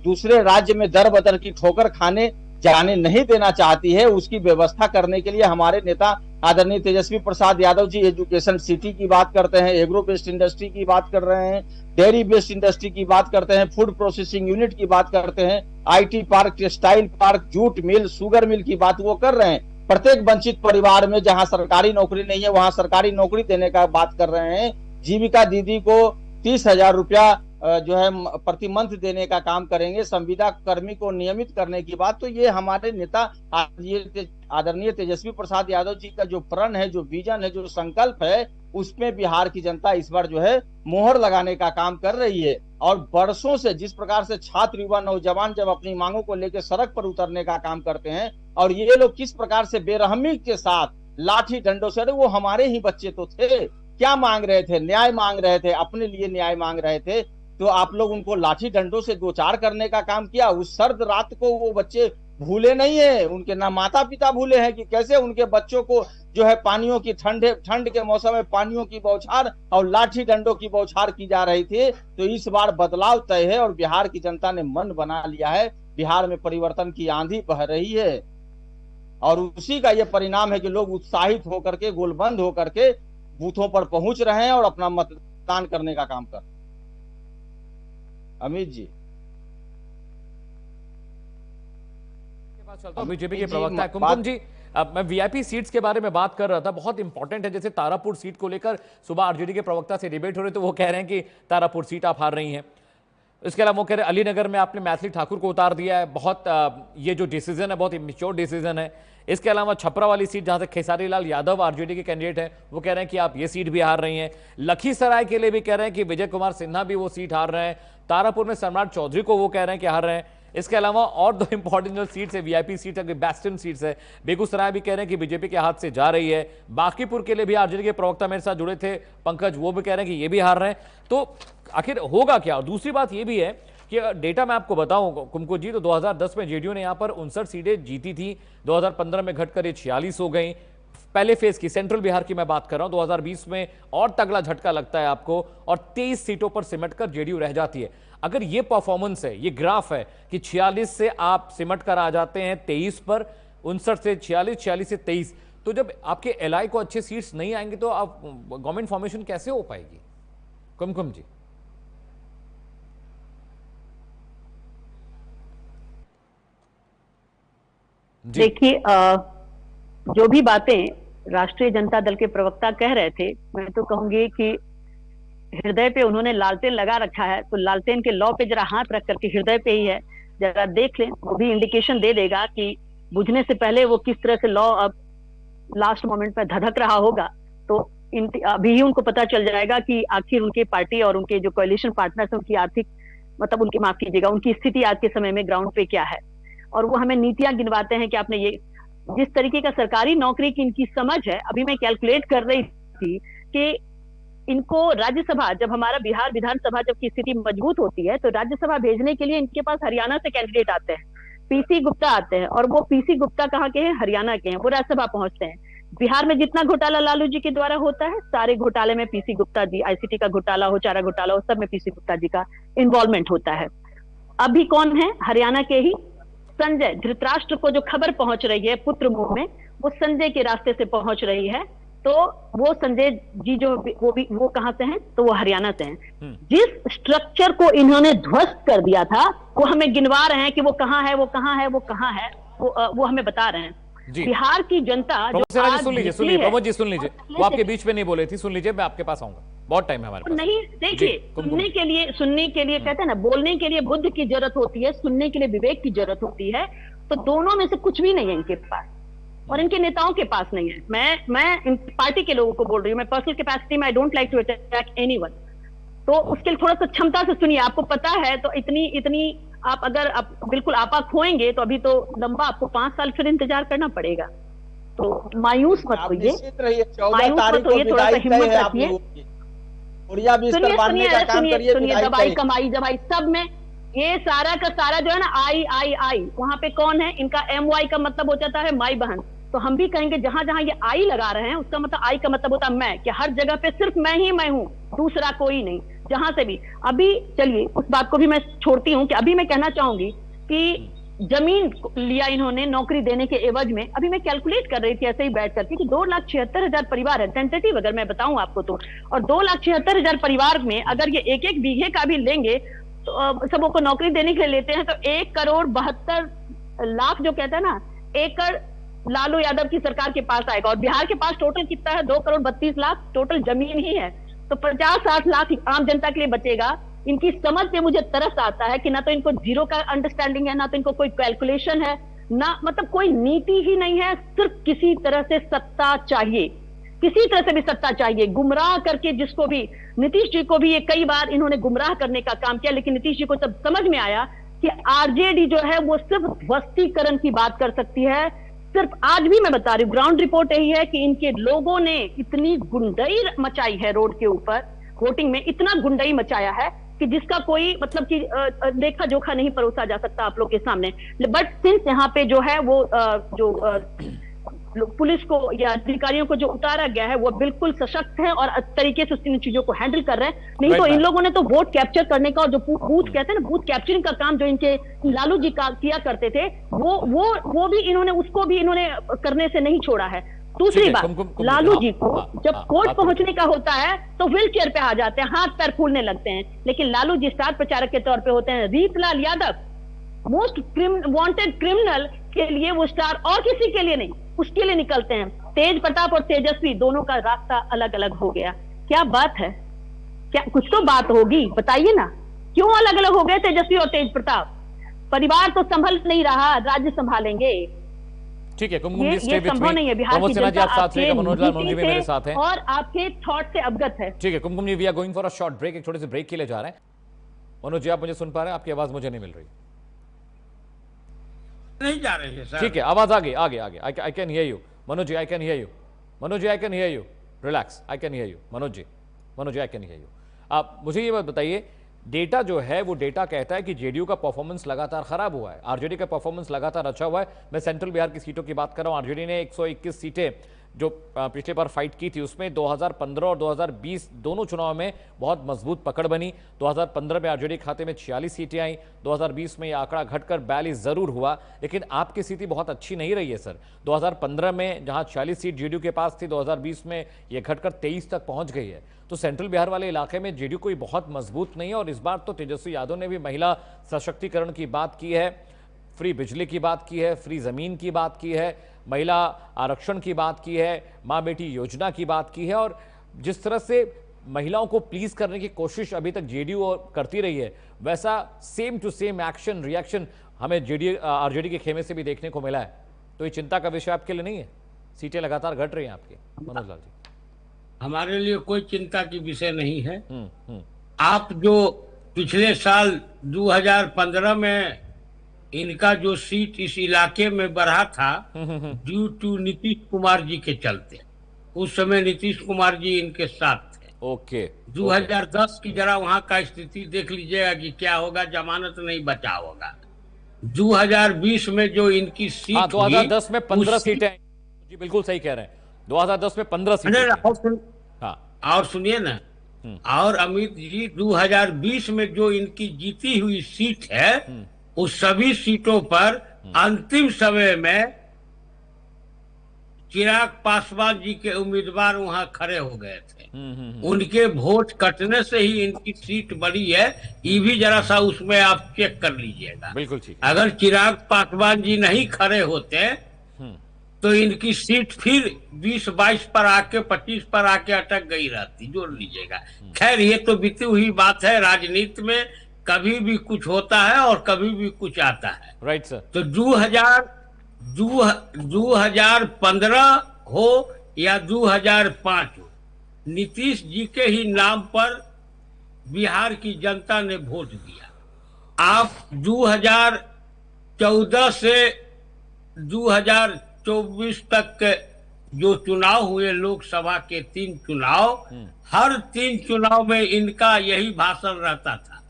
दूसरे राज्य में दर बदर की ठोकर खाने जाने नहीं देना चाहती है। उसकी व्यवस्था करने के लिए हमारे नेता आदरणीय तेजस्वी प्रसाद यादव जी एजुकेशन सिटी की बात करते हैं, एग्रो बेस्ड इंडस्ट्री की बात कर रहे हैं, डेयरी बेस्ड इंडस्ट्री की बात करते हैं, फूड प्रोसेसिंग यूनिट की बात करते हैं, IT park, textile park, jute mill, sugar mill की बात वो कर रहे हैं। प्रत्येक वंचित परिवार में जहां सरकारी नौकरी नहीं है वहां सरकारी नौकरी देने का बात कर रहे हैं। जीविका दीदी को 30,000 रुपया जो है प्रति मंथ देने का काम करेंगे। संविदा कर्मी को नियमित करने की बात, तो ये हमारे नेता आदरणीय तेजस्वी प्रसाद यादव जी का जो प्रण है, जो विजन है, जो संकल्प है, उसमें बिहार की जनता इस बार जो है मोहर लगाने का काम कर रही है। और बरसों से जिस प्रकार से छात्र, युवा, नौजवान जब अपनी मांगों को लेकर सड़क पर उतरने का काम करते हैं और ये लोग किस प्रकार से बेरहमी के साथ लाठी डंडों से, अरे वो हमारे ही बच्चे तो थे, क्या मांग रहे थे? न्याय मांग रहे थे, अपने लिए न्याय मांग रहे थे, तो आप लोग उनको लाठी डंडों से दो चार करने का काम किया। उस सर्द रात को वो बच्चे भूले नहीं है, उनके ना माता पिता भूले हैं कि कैसे उनके बच्चों को जो है पानियों की ठंड के मौसम में पानियों की बौछार और लाठी डंडों की बौछार की जा रही थी। तो इस बार बदलाव तय है और बिहार की जनता ने मन बना लिया है। बिहार में परिवर्तन की आंधी बह रही है और उसी का यह परिणाम है कि लोग उत्साहित होकर के, गोलबंद होकर के बूथों पर पहुंच रहे हैं और अपना मतदान करने का काम कर रहे हैं। अमित जी, बीजेपी के प्रवक्ता है कुमकुम जी। अब मैं वीआईपी सीट्स के बारे में बात कर रहा था, बहुत इंपॉर्टेंट है। जैसे तारापुर सीट को लेकर सुबह आरजेडी के प्रवक्ता से डिबेट हो रही, तो वो कह रहे हैं कि तारापुर सीट आप हार रही हैं। इसके अलावा वो कह रहे हैं अलीनगर में आपने मैथिली ठाकुर को उतार दिया है, बहुत ये जो डिसीजन है बहुत इमेच्योर डिसीजन है। इसके अलावा छपरा वाली सीट जहां से खेसारी लाल यादव आरजेडी के कैंडिडेट हैं, वो कह रहे हैं कि आप ये सीट भी हार रही हैं। लखीसराय के लिए भी कह रहे हैं कि विजय कुमार सिन्हा भी वो सीट हार रहे हैं। तारापुर में सम्राट चौधरी को वो कह रहे हैं कि हार रहे हैं। इसके अलावा और दो इंपॉर्टेंट जो सीट्स है, वीआईपी सीट है, बेस्टन सीट्स है, बेगूसराय भी कह रहे हैं कि बीजेपी के हाथ से जा रही है। बांकीपुर के लिए भी आरजेडी के प्रवक्ता मेरे साथ जुड़े थे पंकज, वो भी कह रहे हैं कि ये भी हार रहे हैं। तो आखिर होगा क्या? और दूसरी बात ये भी है कि डेटा मैं आपको बताऊं कुमकुम जी, तो 2010 में जेडीयू ने यहां पर 59 सीटें जीती थी, 2015 में घटकर ये 46 हो गई। पहले फेज की सेंट्रल बिहार की मैं बात कर रहा हूं, 2020 में और तगड़ा झटका लगता है आपको और 23 सीटों पर सिमटकर जेडीयू रह जाती है। अगर ये परफॉर्मेंस है, ये ग्राफ है कि 46 से आप सिमट कर आ जाते हैं 23 पर, 59 से 46, 46 से 23, तो जब आपके एलआई को अच्छे सीट्स नहीं आएंगे तो आप गवर्नमेंट फॉर्मेशन कैसे हो पाएगी? कुमकुम जी, देखिए जो भी बातें राष्ट्रीय जनता दल के प्रवक्ता कह रहे थे, मैं तो कहूंगी कि हृदय पे उन्होंने लालटेन लगा रखा है, तो लालटेन के लौ पे जरा हाथ रख करके हृदय पे ही है, जरा देख लें, वो भी इंडिकेशन दे देगा कि बुझने से पहले वो किस तरह से लौ अब लास्ट मोमेंट पे धधक रहा होगा। तो अभी ही उनको पता चल जाएगा कि आखिर उनके पार्टी और उनके जो कोalition पार्टनर्स हैं उनकी आर्थिक मतलब उनकी माफ कीजिएगा उनकी स्थिति आज के समय में ग्राउंड पे क्या है। और वो हमें नीतियां गिनवाते हैं कि आपने ये जिस तरीके का सरकारी नौकरी की इनकी समझ है। अभी मैं कैलकुलेट कर रही थी कि इनको राज्यसभा, जब हमारा बिहार विधानसभा जब की स्थिति मजबूत होती है तो राज्यसभा भेजने के लिए इनके पास हरियाणा से कैंडिडेट आते हैं, पीसी गुप्ता आते हैं, और वो पीसी गुप्ता कहाँ के हैं? हरियाणा के हैं। वो राज्यसभा पहुंचते हैं। बिहार में जितना घोटाला लालू जी के द्वारा होता है, सारे घोटाले में पीसी गुप्ता जी, आईसीटी का घोटाला हो, चारा घोटाला हो, सब में पीसी गुप्ता जी का इन्वॉल्वमेंट होता है। अभी कौन है? हरियाणा के ही संजय। धृतराष्ट्र को जो खबर पहुंच रही है पुत्र मुंह में, वो संजय के रास्ते से पहुंच रही है। तो वो संजय जी जो वो कहाँ से हैं? तो वो हरियाणा से हैं। जिस स्ट्रक्चर को इन्होंने ध्वस्त कर दिया था वो हमें गिनवा रहे हैं कि वो कहाँ है, वो कहाँ है, वो कहाँ है, वो हमें बता रहे हैं। बिहार की जनता सुन लीजिए प्रमोद जी, सुन लीजिए, वो आपके बीच में नहीं बोले थी, सुन लीजिए, मैं आपके पास आऊंगा, बहुत टाइम है हमारे पास। नहीं देखिए, सुनने के लिए कहते हैं ना, बोलने के लिए बुद्ध की जरूरत होती है, सुनने के लिए विवेक की जरूरत होती है। तो दोनों में से कुछ भी नहीं है इनके पास और इनके नेताओं के पास नहीं है। मैं इन पार्टी के लोगों को बोल रही हूँ, मैं पर्सनल कैपेसिटी में I don't like to attack anyone. तो उसके लिए थोड़ा सा क्षमता से सुनिए। आपको पता है तो इतनी आप अगर बिल्कुल आपा खोएंगे तो अभी तो लंबा आपको 5 साल फिर इंतजार करना पड़ेगा। तो मायूस मत होइए, मायूस मत होइए, थोड़ा सा हिम्मत रखिए। सुनिए, दवाई कमाई जवाई सब में ये सारा का सारा जो है ना, आई वहां पे कौन है? इनका MY का मतलब हो जाता है माई बहन। तो हम भी कहेंगे जहां जहां ये आई लगा रहे हैं उसका मतलब आई का मतलब होता है मैं, कि हर जगह पे सिर्फ मैं ही मैं हूं, दूसरा कोई नहीं। जहां से भी अभी चलिए उस बात को भी मैं छोड़ती हूँ कि अभी मैं कहना चाहूंगी कि जमीन लिया इन्होंने नौकरी देने के एवज में। अभी मैं कैलकुलेट कर रही थी ऐसे ही बैठ करके कि 2,76,000 परिवार है, टेंटेटिव अगर मैं बताऊं आपको तो, और 2,76,000 परिवार में अगर ये 1-1 बीघे का भी लेंगे तो सबों को नौकरी देने के लिए लेते हैं तो 1,72,00,000 जो कहते हैं ना एकड़ लालू यादव की सरकार के पास आएगा। और बिहार के पास टोटल कितना है? 2,32,00,000 टोटल जमीन ही है। तो 50-60 लाख आम जनता के लिए बचेगा। इनकी समझ पे मुझे तरस आता है कि ना तो इनको जीरो का अंडरस्टैंडिंग है, ना तो इनको कोई कैलकुलेशन है, ना मतलब कोई नीति ही नहीं है। सिर्फ किसी तरह से सत्ता चाहिए, किसी तरह से भी सत्ता चाहिए, गुमराह करके जिसको भी। नीतीश जी को भी ये कई बार इन्होंने गुमराह करने का काम किया, लेकिन नीतीश जी को तब समझ में आया कि आरजेडी जो है वो सिर्फ ध्वस्तीकरण की बात कर सकती है। सिर्फ आज भी मैं बता रही हूँ, ग्राउंड रिपोर्ट यही है कि इनके लोगों ने इतनी गुंडई मचाई है रोड के ऊपर, वोटिंग में इतना गुंडई मचाया है कि जिसका कोई मतलब कि देखा जोखा नहीं परोसा जा सकता आप लोग के सामने। बट सिंस यहाँ पे जो है वो पुलिस को या अधिकारियों को जो उतारा गया है वो बिल्कुल सशक्त है और तरीके से इन चीजों को हैंडल कर रहे हैं। नहीं तो इन लोगों ने तो वोट कैप्चर करने का और जो बूथ कहते हैं ना, बूथ कैप्चरिंग का काम जो इनके लालू जी का किया करते थे वो भी इन्होंने उसको भी इन्होंने करने से नहीं छोड़ा है। दूसरी बात, लालू जी को जब कोर्ट पहुंचने का होता है तो व्हील चेयर पे आ जाते हैं, हाथ पैर फूलने लगते हैं। लेकिन लालू जी स्टार प्रचारक के तौर पे होते हैं। Ritlal Yadav most wanted criminal के लिए वो स्टार, और किसी के लिए नहीं, उसके लिए निकलते हैं। तेज प्रताप और तेजस्वी दोनों का रास्ता अलग अलग हो गया। क्या बात है? क्या कुछ तो बात होगी, बताइए ना, क्यों अलग अलग हो गए तेजस्वी और तेज प्रताप? परिवार तो संभल नहीं रहा, राज्य संभालेंगे। ठीक है, ये संभव नहीं है। बिहार की जनता आपके मनोज लाल मोदी मेरे साथ हैं और आपके थॉट से अवगत है। ठीक है Kumkum ji, we are going for a short break, एक छोटे से ब्रेक के लिए जा रहे हैं। मनोज जी, आप मुझे सुन पा रहे हैं? आपकी आवाज मुझे नहीं मिल रही। नहीं जा रही है सर। ठीक है, आवाज आगे I can hear you Manoj ji, I can hear you Manoj ji, I can hear you, relax, I can hear you Manoj ji, I can hear you. आप मुझे ये बात बताइए, डेटा जो है वो डेटा कहता है कि जेडीयू का परफॉर्मेंस लगातार खराब हुआ है, आरजेडी का परफॉर्मेंस लगातार अच्छा हुआ है। मैं सेंट्रल बिहार की सीटों की बात कर रहा हूं। आरजेडी ने 121 सीटें जो पिछले बार फाइट की थी उसमें 2015 और 2020 दोनों चुनाव में बहुत मजबूत पकड़ बनी। 2015 में आरजेडी खाते में 46 सीटें आई, 2020 में यह आंकड़ा घटकर 42 जरूर हुआ, लेकिन आपकी स्थिति बहुत अच्छी नहीं रही है सर। 2015 में जहां 46 सीट जेडीयू के पास थी, 2020 में यह घटकर 23 तक पहुंच गई है। तो सेंट्रल बिहार वाले इलाके में जेडीयू कोई बहुत मजबूत नहीं है। और इस बार तो तेजस्वी यादव ने भी महिला सशक्तिकरण की बात की है, फ्री बिजली की बात की है, फ्री जमीन की बात की है, महिला आरक्षण की बात की है, मां बेटी योजना की बात की है। और जिस तरह से महिलाओं को प्लीज करने की कोशिश अभी तक जेडीयू करती रही है, वैसा same to same action reaction हमें आरजेडी के खेमे से भी देखने को मिला है। तो ये चिंता का विषय आपके लिए नहीं है? सीटें लगातार घट रही हैं आपकी। मनोज लाल जी, हमारे लिए कोई चिंता की विषय नहीं है। आप जो पिछले साल 2015 में इनका जो सीट इस इलाके में बढ़ा था ड्यू टू नीतीश कुमार जी के चलते, उस समय नीतीश कुमार जी इनके साथ थे। ओके, 2010 की जरा वहां का स्थिति देख लीजिएगा कि क्या होगा, जमानत नहीं बचा होगा। 2020 में जो इनकी सीट 2010 में 15 सीटें जी, बिल्कुल सही कह रहे हैं, 2010 में 15 सीटें। और सुनिए ना, और अमित जी 2020 में जो इनकी जीती हुई सीट है उस सभी सीटों पर अंतिम समय में चिराग पासवान जी के उम्मीदवार वहां खड़े हो गए थे। उनके वोट कटने से ही इनकी सीट बढ़ी है। ये भी जरा सा उसमें आप चेक कर लीजिएगा। बिल्कुल ठीक। अगर चिराग पासवान जी नहीं खड़े होते तो इनकी सीट फिर 20-22 पर आके 25 पर आके अटक गई रहती। जोड़ लीजिएगा। खैर ये तो बीती हुई बात है। राजनीति में कभी भी कुछ होता है और कभी भी कुछ आता है। Right sir. तो 2015 हो या 2005 हो, नीतीश जी के ही नाम पर बिहार की जनता ने वोट दिया। आप 2014 से 2024 तक के जो चुनाव हुए, लोकसभा के 3 चुनाव, हर 3 चुनाव में इनका यही भाषण रहता था।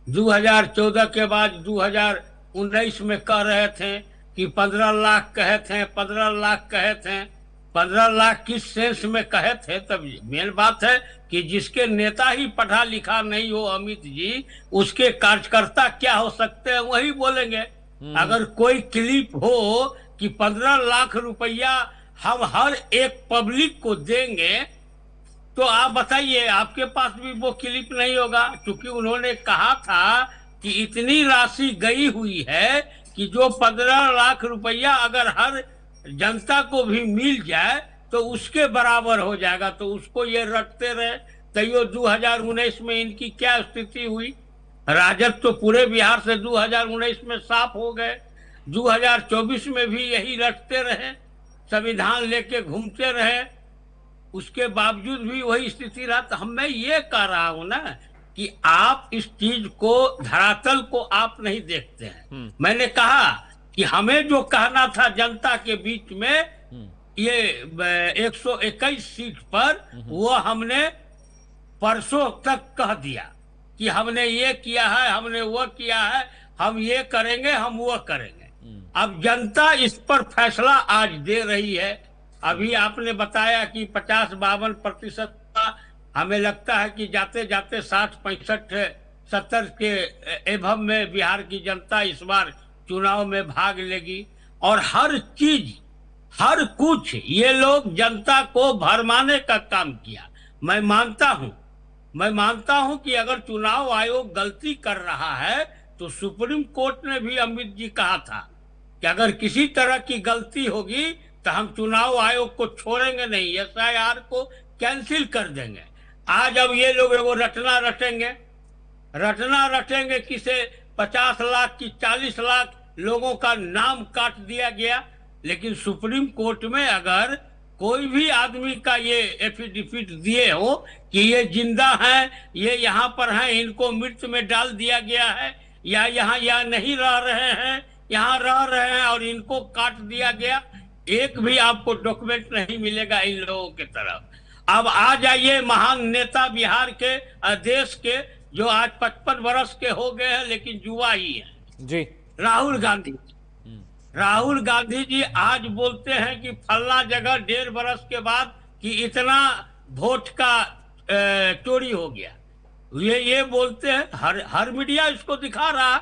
2014 के बाद 2019 में कह रहे थे कि 15 लाख कहे थे, 15 लाख कहे थे। 15 लाख किस सेंस में कहे थे? तब मेन बात है कि जिसके नेता ही पढ़ा लिखा नहीं हो अमित जी, उसके कार्यकर्ता क्या हो सकते हैं वही बोलेंगे। अगर कोई क्लिप हो कि 15 लाख रुपया हम हर एक पब्लिक को देंगे, तो आप बताइए, आपके पास भी वो क्लिप नहीं होगा। क्योंकि उन्होंने कहा था कि इतनी राशि गई हुई है कि जो 15 लाख रुपया अगर हर जनता को भी मिल जाए तो उसके बराबर हो जाएगा। तो उसको ये रटते रहे। तैयो 2019 में इनकी क्या स्थिति हुई? राजद तो पूरे बिहार से 2019 में साफ हो गए। 2024 में भी यही रटते रहे, संविधान लेके घूमते रहे, उसके बावजूद भी वही स्थिति रहा। तो मैं ये कह रहा हूं ना कि आप इस चीज को, धरातल को आप नहीं देखते हैं। मैंने कहा कि हमें जो कहना था जनता के बीच में ये 121 सीट पर, वो हमने परसों तक कह दिया कि हमने ये किया है, हमने वो किया है, हम ये करेंगे, हम वो करेंगे। अब जनता इस पर फैसला आज दे रही है। अभी आपने बताया कि 50-52% का, हमें लगता है कि जाते जाते 60-65-70 के एभव में बिहार की जनता इस बार चुनाव में भाग लेगी। और हर चीज, हर कुछ ये लोग जनता को भरमाने का काम किया। मैं मानता हूं कि अगर चुनाव आयोग गलती कर रहा है तो सुप्रीम कोर्ट ने भी अमित जी कहा था कि अगर किसी तरह की गलती होगी तो हम चुनाव आयोग को छोड़ेंगे नहीं, SIR को कैंसिल कर देंगे। आज अब ये लोग वो रटना रटेंगे कि से 50 लाख की 40 लाख लोगों का नाम काट दिया गया। लेकिन सुप्रीम कोर्ट में अगर कोई भी आदमी का ये एफिडेविट दिए हो कि ये जिंदा हैं, ये यहाँ पर हैं, इनको मृत में डाल दिया गया है, या यहाँ नहीं रह रहे हैं, यहाँ रह रहे हैं और इनको काट दिया गया, एक भी आपको डॉक्यूमेंट नहीं मिलेगा इन लोगों की तरफ। अब आ जाइए महान नेता बिहार के, देश के, जो आज 55 वर्ष के हो गए हैं लेकिन युवा ही है जी, राहुल गांधी जी आज बोलते हैं कि फलना जगह 1.5 बरस के बाद कि इतना वोट का चोरी हो गया। ये बोलते हैं, हर मीडिया इसको दिखा रहा।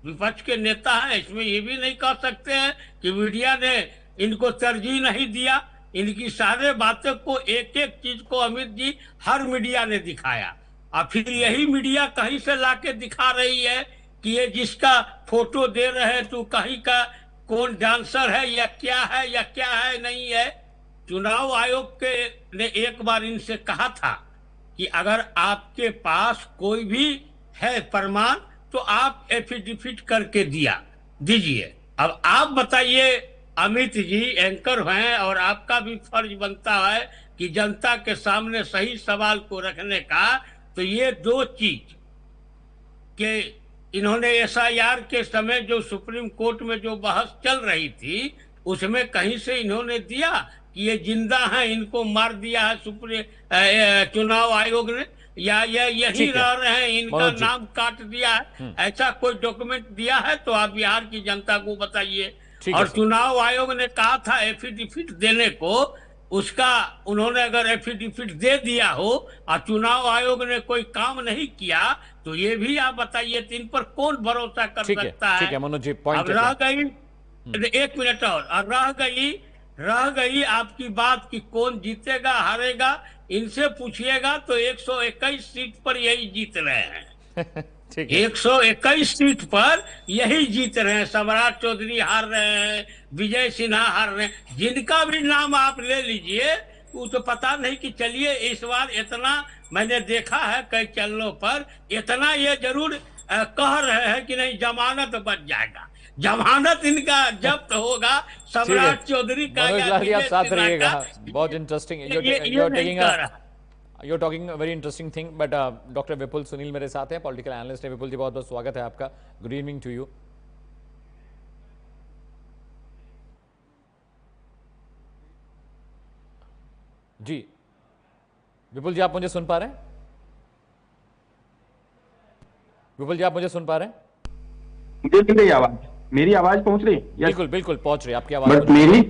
विपक्ष के नेता हैं, इसमें ये भी नहीं कह सकते हैं कि मीडिया ने इनको तरजीह नहीं दिया। इनकी सारे बातें को, एक एक चीज को अमित जी हर मीडिया ने दिखाया। और फिर यही मीडिया कहीं से लाके दिखा रही है कि ये जिसका फोटो दे रहे हैं तो कहीं का कौन डांसर है या क्या है नहीं है। चुनाव आयोग के ने एक बार इनसे कहा था कि अगर आपके पास कोई भी है प्रमाण तो आप एफिडेविट करके दीजिए। अब आप बताइए अमित जी, एंकर हैं और आपका भी फर्ज बनता है कि जनता के सामने सही सवाल को रखने का। तो ये 2 चीज के इन्होंने SIR के समय जो सुप्रीम कोर्ट में जो बहस चल रही थी उसमें कहीं से इन्होंने दिया कि ये जिंदा हैं, इनको मार दिया है चुनाव आयोग ने, या यही रह रहे हैं, इनका नाम काट दिया है, ऐसा कोई डॉक्यूमेंट दिया है तो आप बिहार की जनता को बताइए। और चुनाव आयोग ने कहा था एफिडेविट देने को, उसका उन्होंने अगर एफिडेविट दे दिया हो और चुनाव आयोग ने कोई काम नहीं किया तो ये भी आप बताइए। तो इन पर कौन भरोसा कर सकता है? ठीक है मनोज जी, पॉइंट अब रह गई 1 मिनट और रह गई रह गई आपकी बात कि कौन जीतेगा हारेगा, इनसे पूछिएगा तो 121 सीट पर यही जीत रहे हैं। 121 सीट पर यही जीत रहे हैं। सम्राट चौधरी हार रहे हैं, विजय सिन्हा हार रहे हैं, जिनका भी नाम आप ले लीजिए वो तो पता नहीं कि चलिए इस बार इतना मैंने देखा है कई चैनलों पर, इतना ये जरूर कह रहे हैं कि नहीं जमानत बच जाएगा, जमानत इनका जब्त होगा सम्राट चौधरी का। आप साथ रहिएगा, बहुत interesting you're talking a very interesting thing, but Dr. Vipul Sunil मेरे साथ हैं, पॉलिटिकल एनालिस्ट है। विपुल जी बहुत बहुत स्वागत है आपका, गुड इवनिंग टू यू। जी विपुल जी आप मुझे सुन पा रहे हैं? विपुल जी आप मुझे सुन पा रहे हैं? मुझे मिल रही आवाज, मेरी आवाज पहुंच रही? बिल्कुल बिल्कुल पहुंच रही, आपकी आवाज मेरी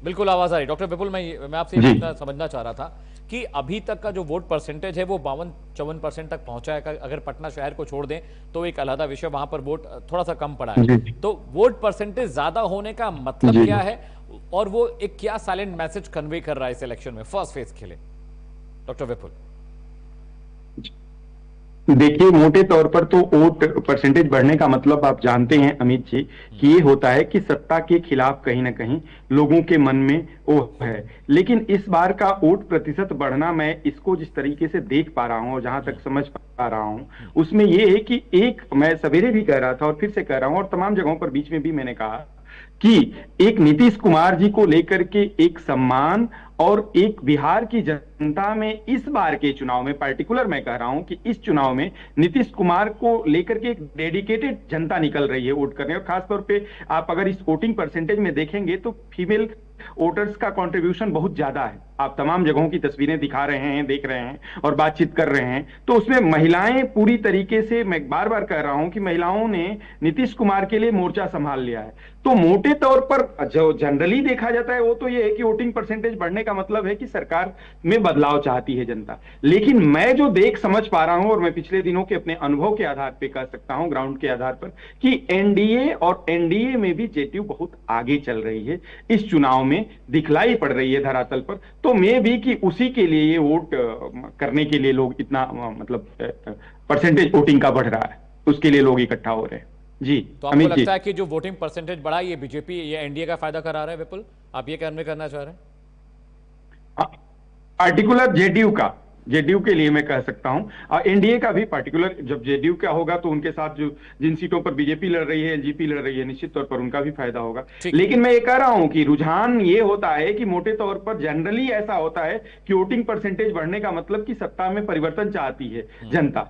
बिल्कुल आवाज आ रही। डॉक्टर विपुल मैं आपसे समझना चाह रहा था कि अभी तक का जो वोट परसेंटेज है वो 52-54% तक पहुंचा है। अगर पटना शहर को छोड़ दें तो एक अलग विषय, वहां पर वोट थोड़ा सा कम पड़ा है। तो वोट परसेंटेज ज्यादा होने का मतलब क्या है और वो एक क्या साइलेंट मैसेज कन्वे कर रहा है इस इलेक्शन में फर्स्ट फेज के लिए? डॉक्टर विपुल देखिए, मोटे तौर पर तो वोट परसेंटेज बढ़ने का मतलब आप जानते हैं अमित जी कि ये होता है कि सत्ता के खिलाफ कहीं ना कहीं लोगों के मन में वो है। लेकिन इस बार का वोट प्रतिशत बढ़ना, मैं इसको जिस तरीके से देख पा रहा हूं और जहां तक समझ पा रहा हूं उसमें ये है कि एक, मैं सवेरे भी कह रहा था और फिर से कह रहा हूं और तमाम जगहों पर बीच में भी मैंने कहा कि एक नीतीश कुमार जी को लेकर के एक सम्मान और एक बिहार की जनता में इस बार के चुनाव में, पर्टिकुलर मैं कह रहा हूं कि इस चुनाव में नीतीश कुमार को लेकर के एक डेडिकेटेड जनता निकल रही है वोट करने। और खासतौर पे आप अगर इस वोटिंग परसेंटेज में देखेंगे तो फीमेल वोटर्स का कंट्रीब्यूशन बहुत ज्यादा है। आप तमाम जगहों की तस्वीरें दिखा रहे हैं, देख रहे हैं और बातचीत कर रहे हैं, तो उसमें महिलाएं पूरी तरीके से, मैं बार बार कह रहा हूं कि महिलाओं ने नीतीश कुमार के लिए मोर्चा संभाल लिया है। तो मोटे तौर पर जो जनरली देखा जाता है वो तो ये है कि वोटिंग परसेंटेज बढ़ने का मतलब है कि सरकार में बदलाव चाहती है जनता। लेकिन मैं जो देख समझ पा रहा हूं और मैं पिछले दिनों के अपने अनुभव के आधार पर कह सकता हूं, ग्राउंड के आधार पर, कि एनडीए और एनडीए में भी जेडीयू बहुत आगे चल रही है, इस चुनाव में दिखलाई पड़ रही है धरातल पर। तो मैं भी कि उसी के लिए ये वोट करने के लिए लोग इतना, मतलब परसेंटेज वोटिंग का बढ़ रहा है, उसके लिए लोग इकट्ठा हो रहे हैं। जी तो आपको लगता है कि जो वोटिंग परसेंटेज बढ़ा ये बीजेपी, ये एनडीए का फायदा करा रहा है? विपुल आप ये करना चाह रहे हैं? पार्टिकुलर जेडीयू के लिए मैं कह सकता हूं, एनडीए का भी पार्टिकुलर, जब जेडीयू का होगा तो उनके साथ जो जिन सीटों पर बीजेपी लड़ रही है, एलजेपी लड़ रही है, निश्चित तौर पर उनका भी फायदा होगा। लेकिन मैं ये कह रहा हूं कि रुझान ये होता है कि मोटे तौर पर जनरली ऐसा होता है कि वोटिंग परसेंटेज बढ़ने का मतलब कि सत्ता में परिवर्तन चाहती है जनता।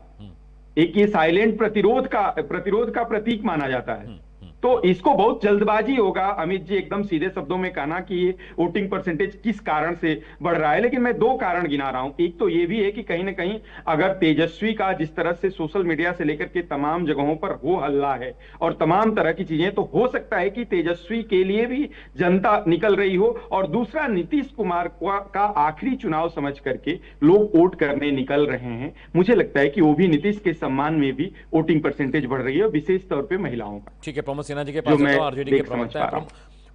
एक ये साइलेंट प्रतिरोध का प्रतीक माना जाता है। तो इसको बहुत जल्दबाजी होगा अमित जी एकदम सीधे शब्दों में कहना कि ये वोटिंग परसेंटेज किस कारण से बढ़ रहा है। लेकिन मैं दो कारण गिना रहा हूं। एक तो ये भी है कि कहीं ना कहीं अगर तेजस्वी का जिस तरह से सोशल मीडिया से लेकर के तमाम जगहों पर हो हल्ला है और तमाम तरह की चीजें, तो हो सकता है कि तेजस्वी के लिए भी जनता निकल रही हो। और दूसरा, नीतीश कुमार का आखिरी चुनाव समझ करके लोग वोट करने निकल रहे हैं। मुझे लगता है कि वो भी नीतीश के सम्मान में भी वोटिंग परसेंटेज बढ़ रही है, विशेष तौर पर महिलाओं का। ठीक है, प्रमोद सिन्हा जी के पास आरजेडी के प्रवक्ता है।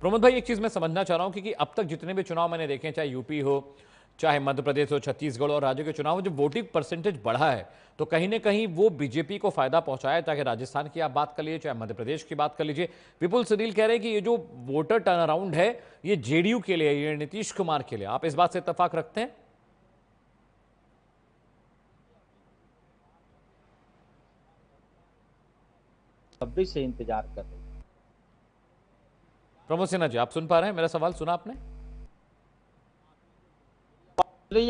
प्रमोद भाई, एक चीज मैं समझना चाह रहा हूं कि अब तक जितने भी चुनाव मैंने देखे, चाहे यूपी हो, चाहे मध्य प्रदेश हो, छत्तीसगढ़ और राज्य के चुनाव, जो वोटिंग परसेंटेज बढ़ा है तो कहीं ना कहीं वो बीजेपी को फायदा पहुंचाया। चाहे राजस्थान की आप बात कर लीजिए, चाहे मध्य प्रदेश की बात कर लीजिए। विपुल सुनील कह रहे हैं कि ये जो वोटर टर्न अराउंड है ये जेडीयू के लिए, ये नीतीश कुमार के लिए। आप इस बात से इत्तेफाक रखते हैं? से इंतजार कर रहे हैं। प्रमोद सिन्हा जी आप सुन पा रहे हैं? मेरा सवाल सुना आपने?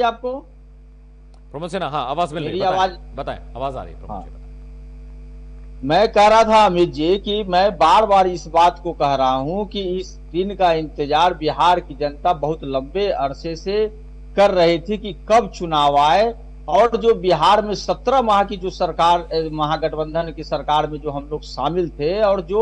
आपको प्रमोद सिन्हा? हाँ, आवाज मिल रही है, आवाज बताएं, आवाज आ रही है। हाँ। मैं कह रहा था अमित जी कि मैं बार बार इस बात को कह रहा हूं कि इस दिन का इंतजार बिहार की जनता बहुत लंबे अरसे से कर रही थी कि कब चुनाव आए। और जो बिहार में 17 माह की जो सरकार, महागठबंधन की सरकार में जो हम लोग शामिल थे, और जो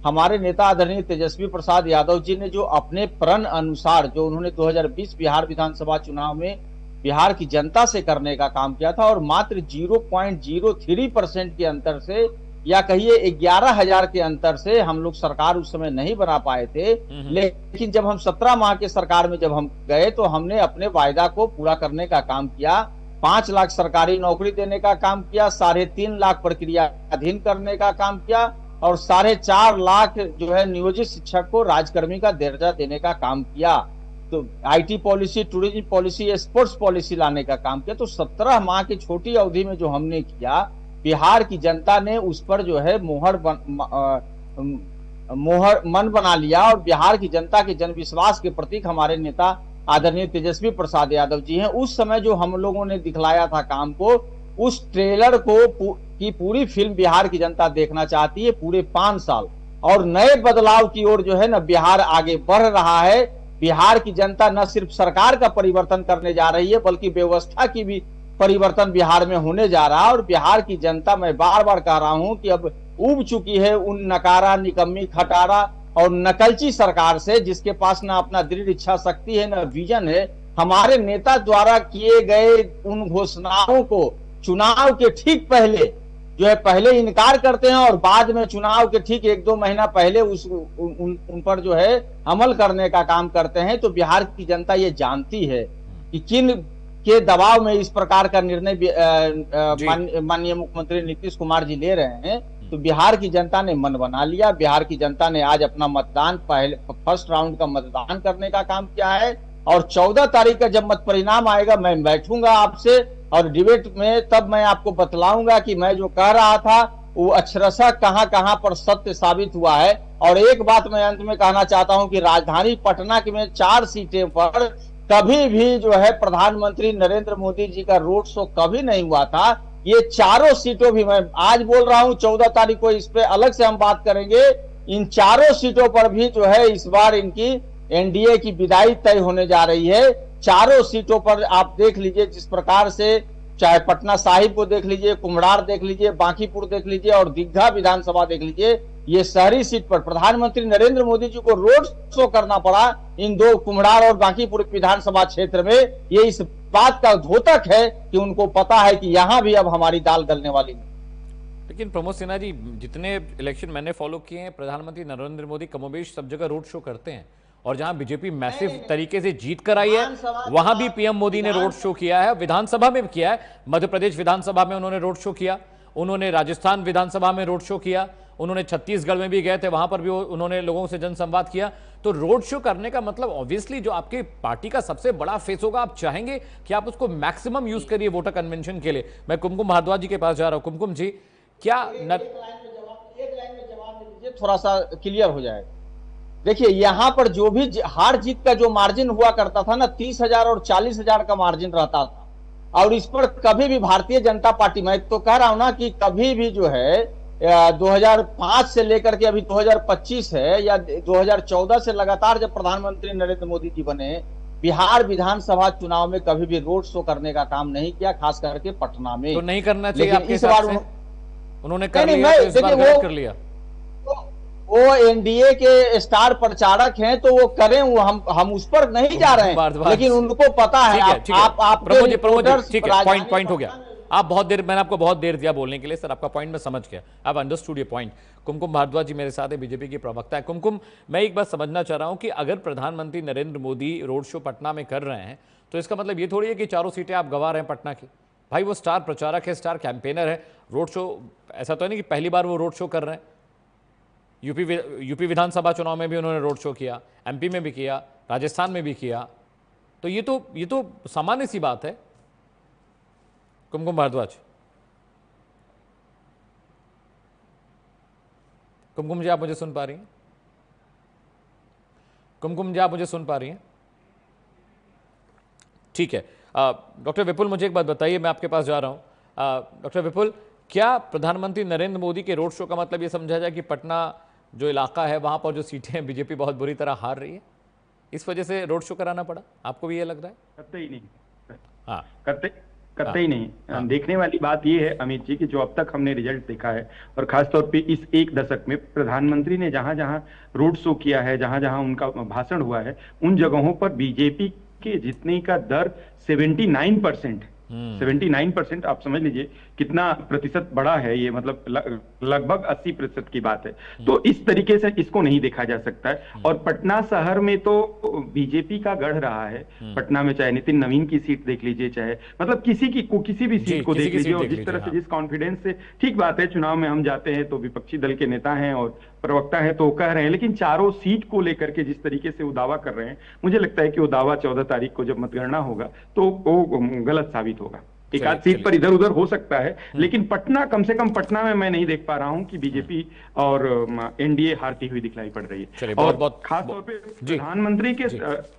हमारे नेता आदरणीय तेजस्वी प्रसाद यादव जी ने जो अपने प्रण अनुसार जो उन्होंने 2020 बिहार विधानसभा चुनाव में बिहार की जनता से करने का काम किया था, और मात्र 0.03% के अंतर से या कहिए 11,000 के अंतर से हम लोग सरकार उस समय नहीं बना पाए थे। लेकिन जब हम 17 माह के सरकार में जब हम गए तो हमने अपने वायदा को पूरा करने का काम किया। 5 लाख सरकारी नौकरी देने का काम किया, 3.5 लाख प्रक्रियाधीन करने का काम किया और 4.5 लाख जो है नियोजित शिक्षक को राजकर्मी का दर्जा देने का काम किया। तो IT policy, tourism policy, sports policy लाने का काम किया। तो 17 माह की छोटी अवधि में जो हमने किया, बिहार की जनता ने उस पर जो है मन बना लिया और बिहार की जनता के जनविश्वास के प्रतीक हमारे नेता आदरणीय तेजस्वी प्रसाद यादव जी हैं। उस समय जो हम लोगों ने दिखलाया था काम को, उस ट्रेलर को की पूरी फिल्म बिहार की जनता देखना चाहती है पूरे 5 साल, और नए बदलाव की ओर जो है ना बिहार आगे बढ़ रहा है। बिहार की जनता न सिर्फ सरकार का परिवर्तन करने जा रही है बल्कि व्यवस्था की भी परिवर्तन बिहार में होने जा रहा है। और बिहार की जनता, मैं बार बार कह रहा हूं कि अब ऊब चुकी है उन नकारा, निकम्मी, खटारा और नकलची सरकार से, जिसके पास ना अपना दृढ़ इच्छा शक्ति है, ना विजन है। हमारे नेता द्वारा किए गए उन घोषणाओं को चुनाव के ठीक पहले जो है पहले इनकार करते हैं और बाद में चुनाव के ठीक 1-2 महीना पहले उन पर जो है अमल करने का काम करते हैं। तो बिहार की जनता ये जानती है कि किन के दबाव में इस प्रकार का निर्णय माननीय मुख्यमंत्री नीतीश कुमार जी ले रहे हैं। तो बिहार की जनता ने मन बना लिया। बिहार की जनता ने आज अपना मतदान फर्स्ट राउंड का मतदान करने का काम किया है और 14 तारीख का जब मत परिणाम आएगा, मैं बैठूंगा आपसे और डिबेट में तब मैं आपको बतलाऊंगा कि मैं जो कह रहा था वो अक्षरशः कहां कहां पर सत्य साबित हुआ है। और एक बात मैं अंत में कहना चाहता हूं कि राजधानी पटना में 4 सीटें पर कभी भी जो है प्रधानमंत्री नरेंद्र मोदी जी का रोड शो कभी नहीं हुआ था। ये चारों सीटों भी, मैं आज बोल रहा हूं 14 तारीख को इस पे अलग से हम बात करेंगे, इन चारों सीटों पर भी जो है इस बार इनकी एनडीए की विदाई तय होने जा रही है। चारों सीटों पर आप देख लीजिए जिस प्रकार से, चाहे पटना साहिब को देख लीजिए, कुम्हड़ार देख लीजिए, बांकीपुर देख लीजिए और दीघा विधानसभा देख लीजिए, ये शहरी सीट पर प्रधानमंत्री नरेंद्र मोदी जी को रोड शो करना पड़ा इन 2 कुम्हड़ार और बांकीपुर विधानसभा क्षेत्र में। ये इस बात का द्योतक है कि उनको पता है कि यहां भी अब हमारी दाल गलने वाली नहीं। लेकिन प्रमोद सिन्हा जी, जितने इलेक्शन मैंने फॉलो किए हैं, प्रधानमंत्री नरेंद्र मोदी कमोबेश सब जगह रोड शो करते हैं और जहां बीजेपी मैसिव तरीके से जीत कर आई है वहां भी पीएम मोदी ने रोड शो किया है। विधानसभा में भी किया है, मध्य प्रदेश विधानसभा में उन्होंने रोड शो किया, उन्होंने राजस्थान विधानसभा में रोड शो किया, उन्होंने छत्तीसगढ़ में भी गए थे, वहां पर भी उन्होंने लोगों से जनसंवाद किया। तो रोड शो करने का मतलब ऑब्वियसली जो आपकी पार्टी का सबसे बड़ा फेस होगा, आप चाहेंगे कि आप उसको मैक्सिमम यूज करिए वोटर कन्वेंशन के लिए। मैं कुमकुम भारद्वाज जी के पास जा रहा हूं। कुमकुम जी, क्या एक लाइन में जवाब दे दीजिए, थोड़ा सा क्लियर हो जाएगा। देखिए, यहां पर जो भी हार जीत का जो मार्जिन हुआ करता था ना, 30,000 और 40,000 का मार्जिन रहता था, और इस पर कभी भी भारतीय जनता पार्टी, मैं तो कह रहा हूं ना कि कभी भी जो है 2005 से लेकर के अभी 2025 है या 2014 से लगातार जब प्रधानमंत्री नरेंद्र मोदी जी बने, बिहार विधानसभा चुनाव में कभी भी रोड शो करने का काम नहीं किया, खास करके पटना में। तो नहीं करना चाहिए आपके हिसाब से? उन्होंने कर लिया तो इस बार गलत कर लिया। वो एनडीए के स्टार प्रचारक हैं तो वो करें, वो हम उस पर नहीं जा रहे हैं, लेकिन उनको पता है। आप ठीक है, पॉइंट हो गया। आप बहुत देर, मैंने आपको बहुत देर दिया बोलने के लिए सर, आपका पॉइंट मैं समझ गया, आप अंडरस्टूड ये पॉइंट। कुमकुम भारद्वाज जी मेरे साथ है, बीजेपी की प्रवक्ता है। कुमकुम, मैं एक बात समझना चाह रहा हूं कि अगर प्रधानमंत्री नरेंद्र मोदी रोड शो पटना में कर रहे हैं तो इसका मतलब ये थोड़ी है कि चारों सीटें आप गंवा रहे हैं पटना की। भाई वो स्टार प्रचारक है, स्टार कैंपेनर है। रोड शो ऐसा तो नहीं कि पहली बार वो रोड शो कर रहे हैं। यूपी विधानसभा चुनाव में भी उन्होंने रोड शो किया, एमपी में भी किया, राजस्थान में भी किया। तो ये तो सामान्य सी बात है। कुमकुम भारद्वाज, कुमकुम जी आप मुझे सुन पा रही हैं? कुमकुम जी आप मुझे सुन पा रही हैं? ठीक है। डॉक्टर विपुल, मुझे एक बात बताइए, मैं आपके पास जा रहा हूं। डॉक्टर विपुल, क्या प्रधानमंत्री नरेंद्र मोदी के रोड शो का मतलब ये समझा जाए कि पटना जो इलाका है वहां पर जो सीटें हैं बीजेपी बहुत बुरी तरह हार रही है, इस वजह से रोड शो कराना पड़ा? आपको भी ये लग रहा है? कतई नहीं। हाँ, कतई नहीं। देखने वाली बात यह है अमित जी कि जो अब तक हमने रिजल्ट देखा है, और खासतौर पे इस 1 दशक में प्रधानमंत्री ने जहां जहां रोड शो किया है, जहां जहां उनका भाषण हुआ है, उन जगहों पर बीजेपी के जीतने का दर 79% 79% आप समझ लीजिए कितना प्रतिशत बढ़ा है ये, मतलब लगभग 80% की बात है। तो इस तरीके से इसको नहीं देखा जा सकता है। और पटना शहर में तो बीजेपी का गढ़ रहा है। पटना में चाहे नितिन नवीन की सीट देख लीजिए, चाहे मतलब किसी भी सीट को देख लीजिए, और जिस तरह से जिस कॉन्फिडेंस से, ठीक बात है चुनाव में हम जाते हैं तो विपक्षी दल के नेता हैं और प्रवक्ता है तो कह रहे हैं, लेकिन चारों सीट को लेकर के जिस तरीके से वो दावा कर रहे हैं, मुझे लगता है कि वो दावा 14 तारीख को जब मतगणना होगा तो वो गलत साबित होगा। एक आध सीट पर इधर उधर हो सकता है, लेकिन पटना, कम से कम पटना में मैं नहीं देख पा रहा हूं कि बीजेपी और एनडीए हारती हुई दिखाई पड़ रही है। और खासतौर पे प्रधानमंत्री के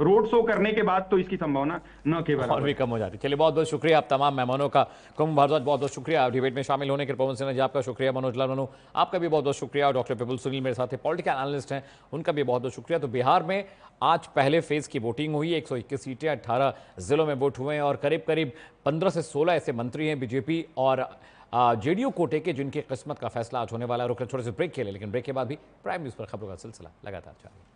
रोड शो करने के बाद तो इसकी संभावना न केवल और भी कम हो जाती। चलिए, बहुत बहुत शुक्रिया आप तमाम मेहमानों का। कुंभ भारद्वाज, बहुत बहुत शुक्रिया डिबेट में शामिल होने के। पवन सिन्हा जी आपका शुक्रिया, मनोज लालवानु आपका भी बहुत बहुत शुक्रिया, और डॉक्टर पिपुल सुनील मेरे साथ पॉलिटिकल एनालिस्ट हैं, उनका भी बहुत बहुत शुक्रिया। तो बिहार में आज पहले फेज की वोटिंग हुई, 121 सीटें 18 जिलों में वोट हुए हैं, और करीब करीब 15 से 16 ऐसे मंत्री हैं बीजेपी और जेडीयू कोटे के जिनकी किस्मत का फैसला आज होने वाला है। रुक छोटे से ब्रेक के लिए, लेकिन ब्रेक के बाद भी प्राइम न्यूज पर खबरों का सिलसिला लगातार जारी।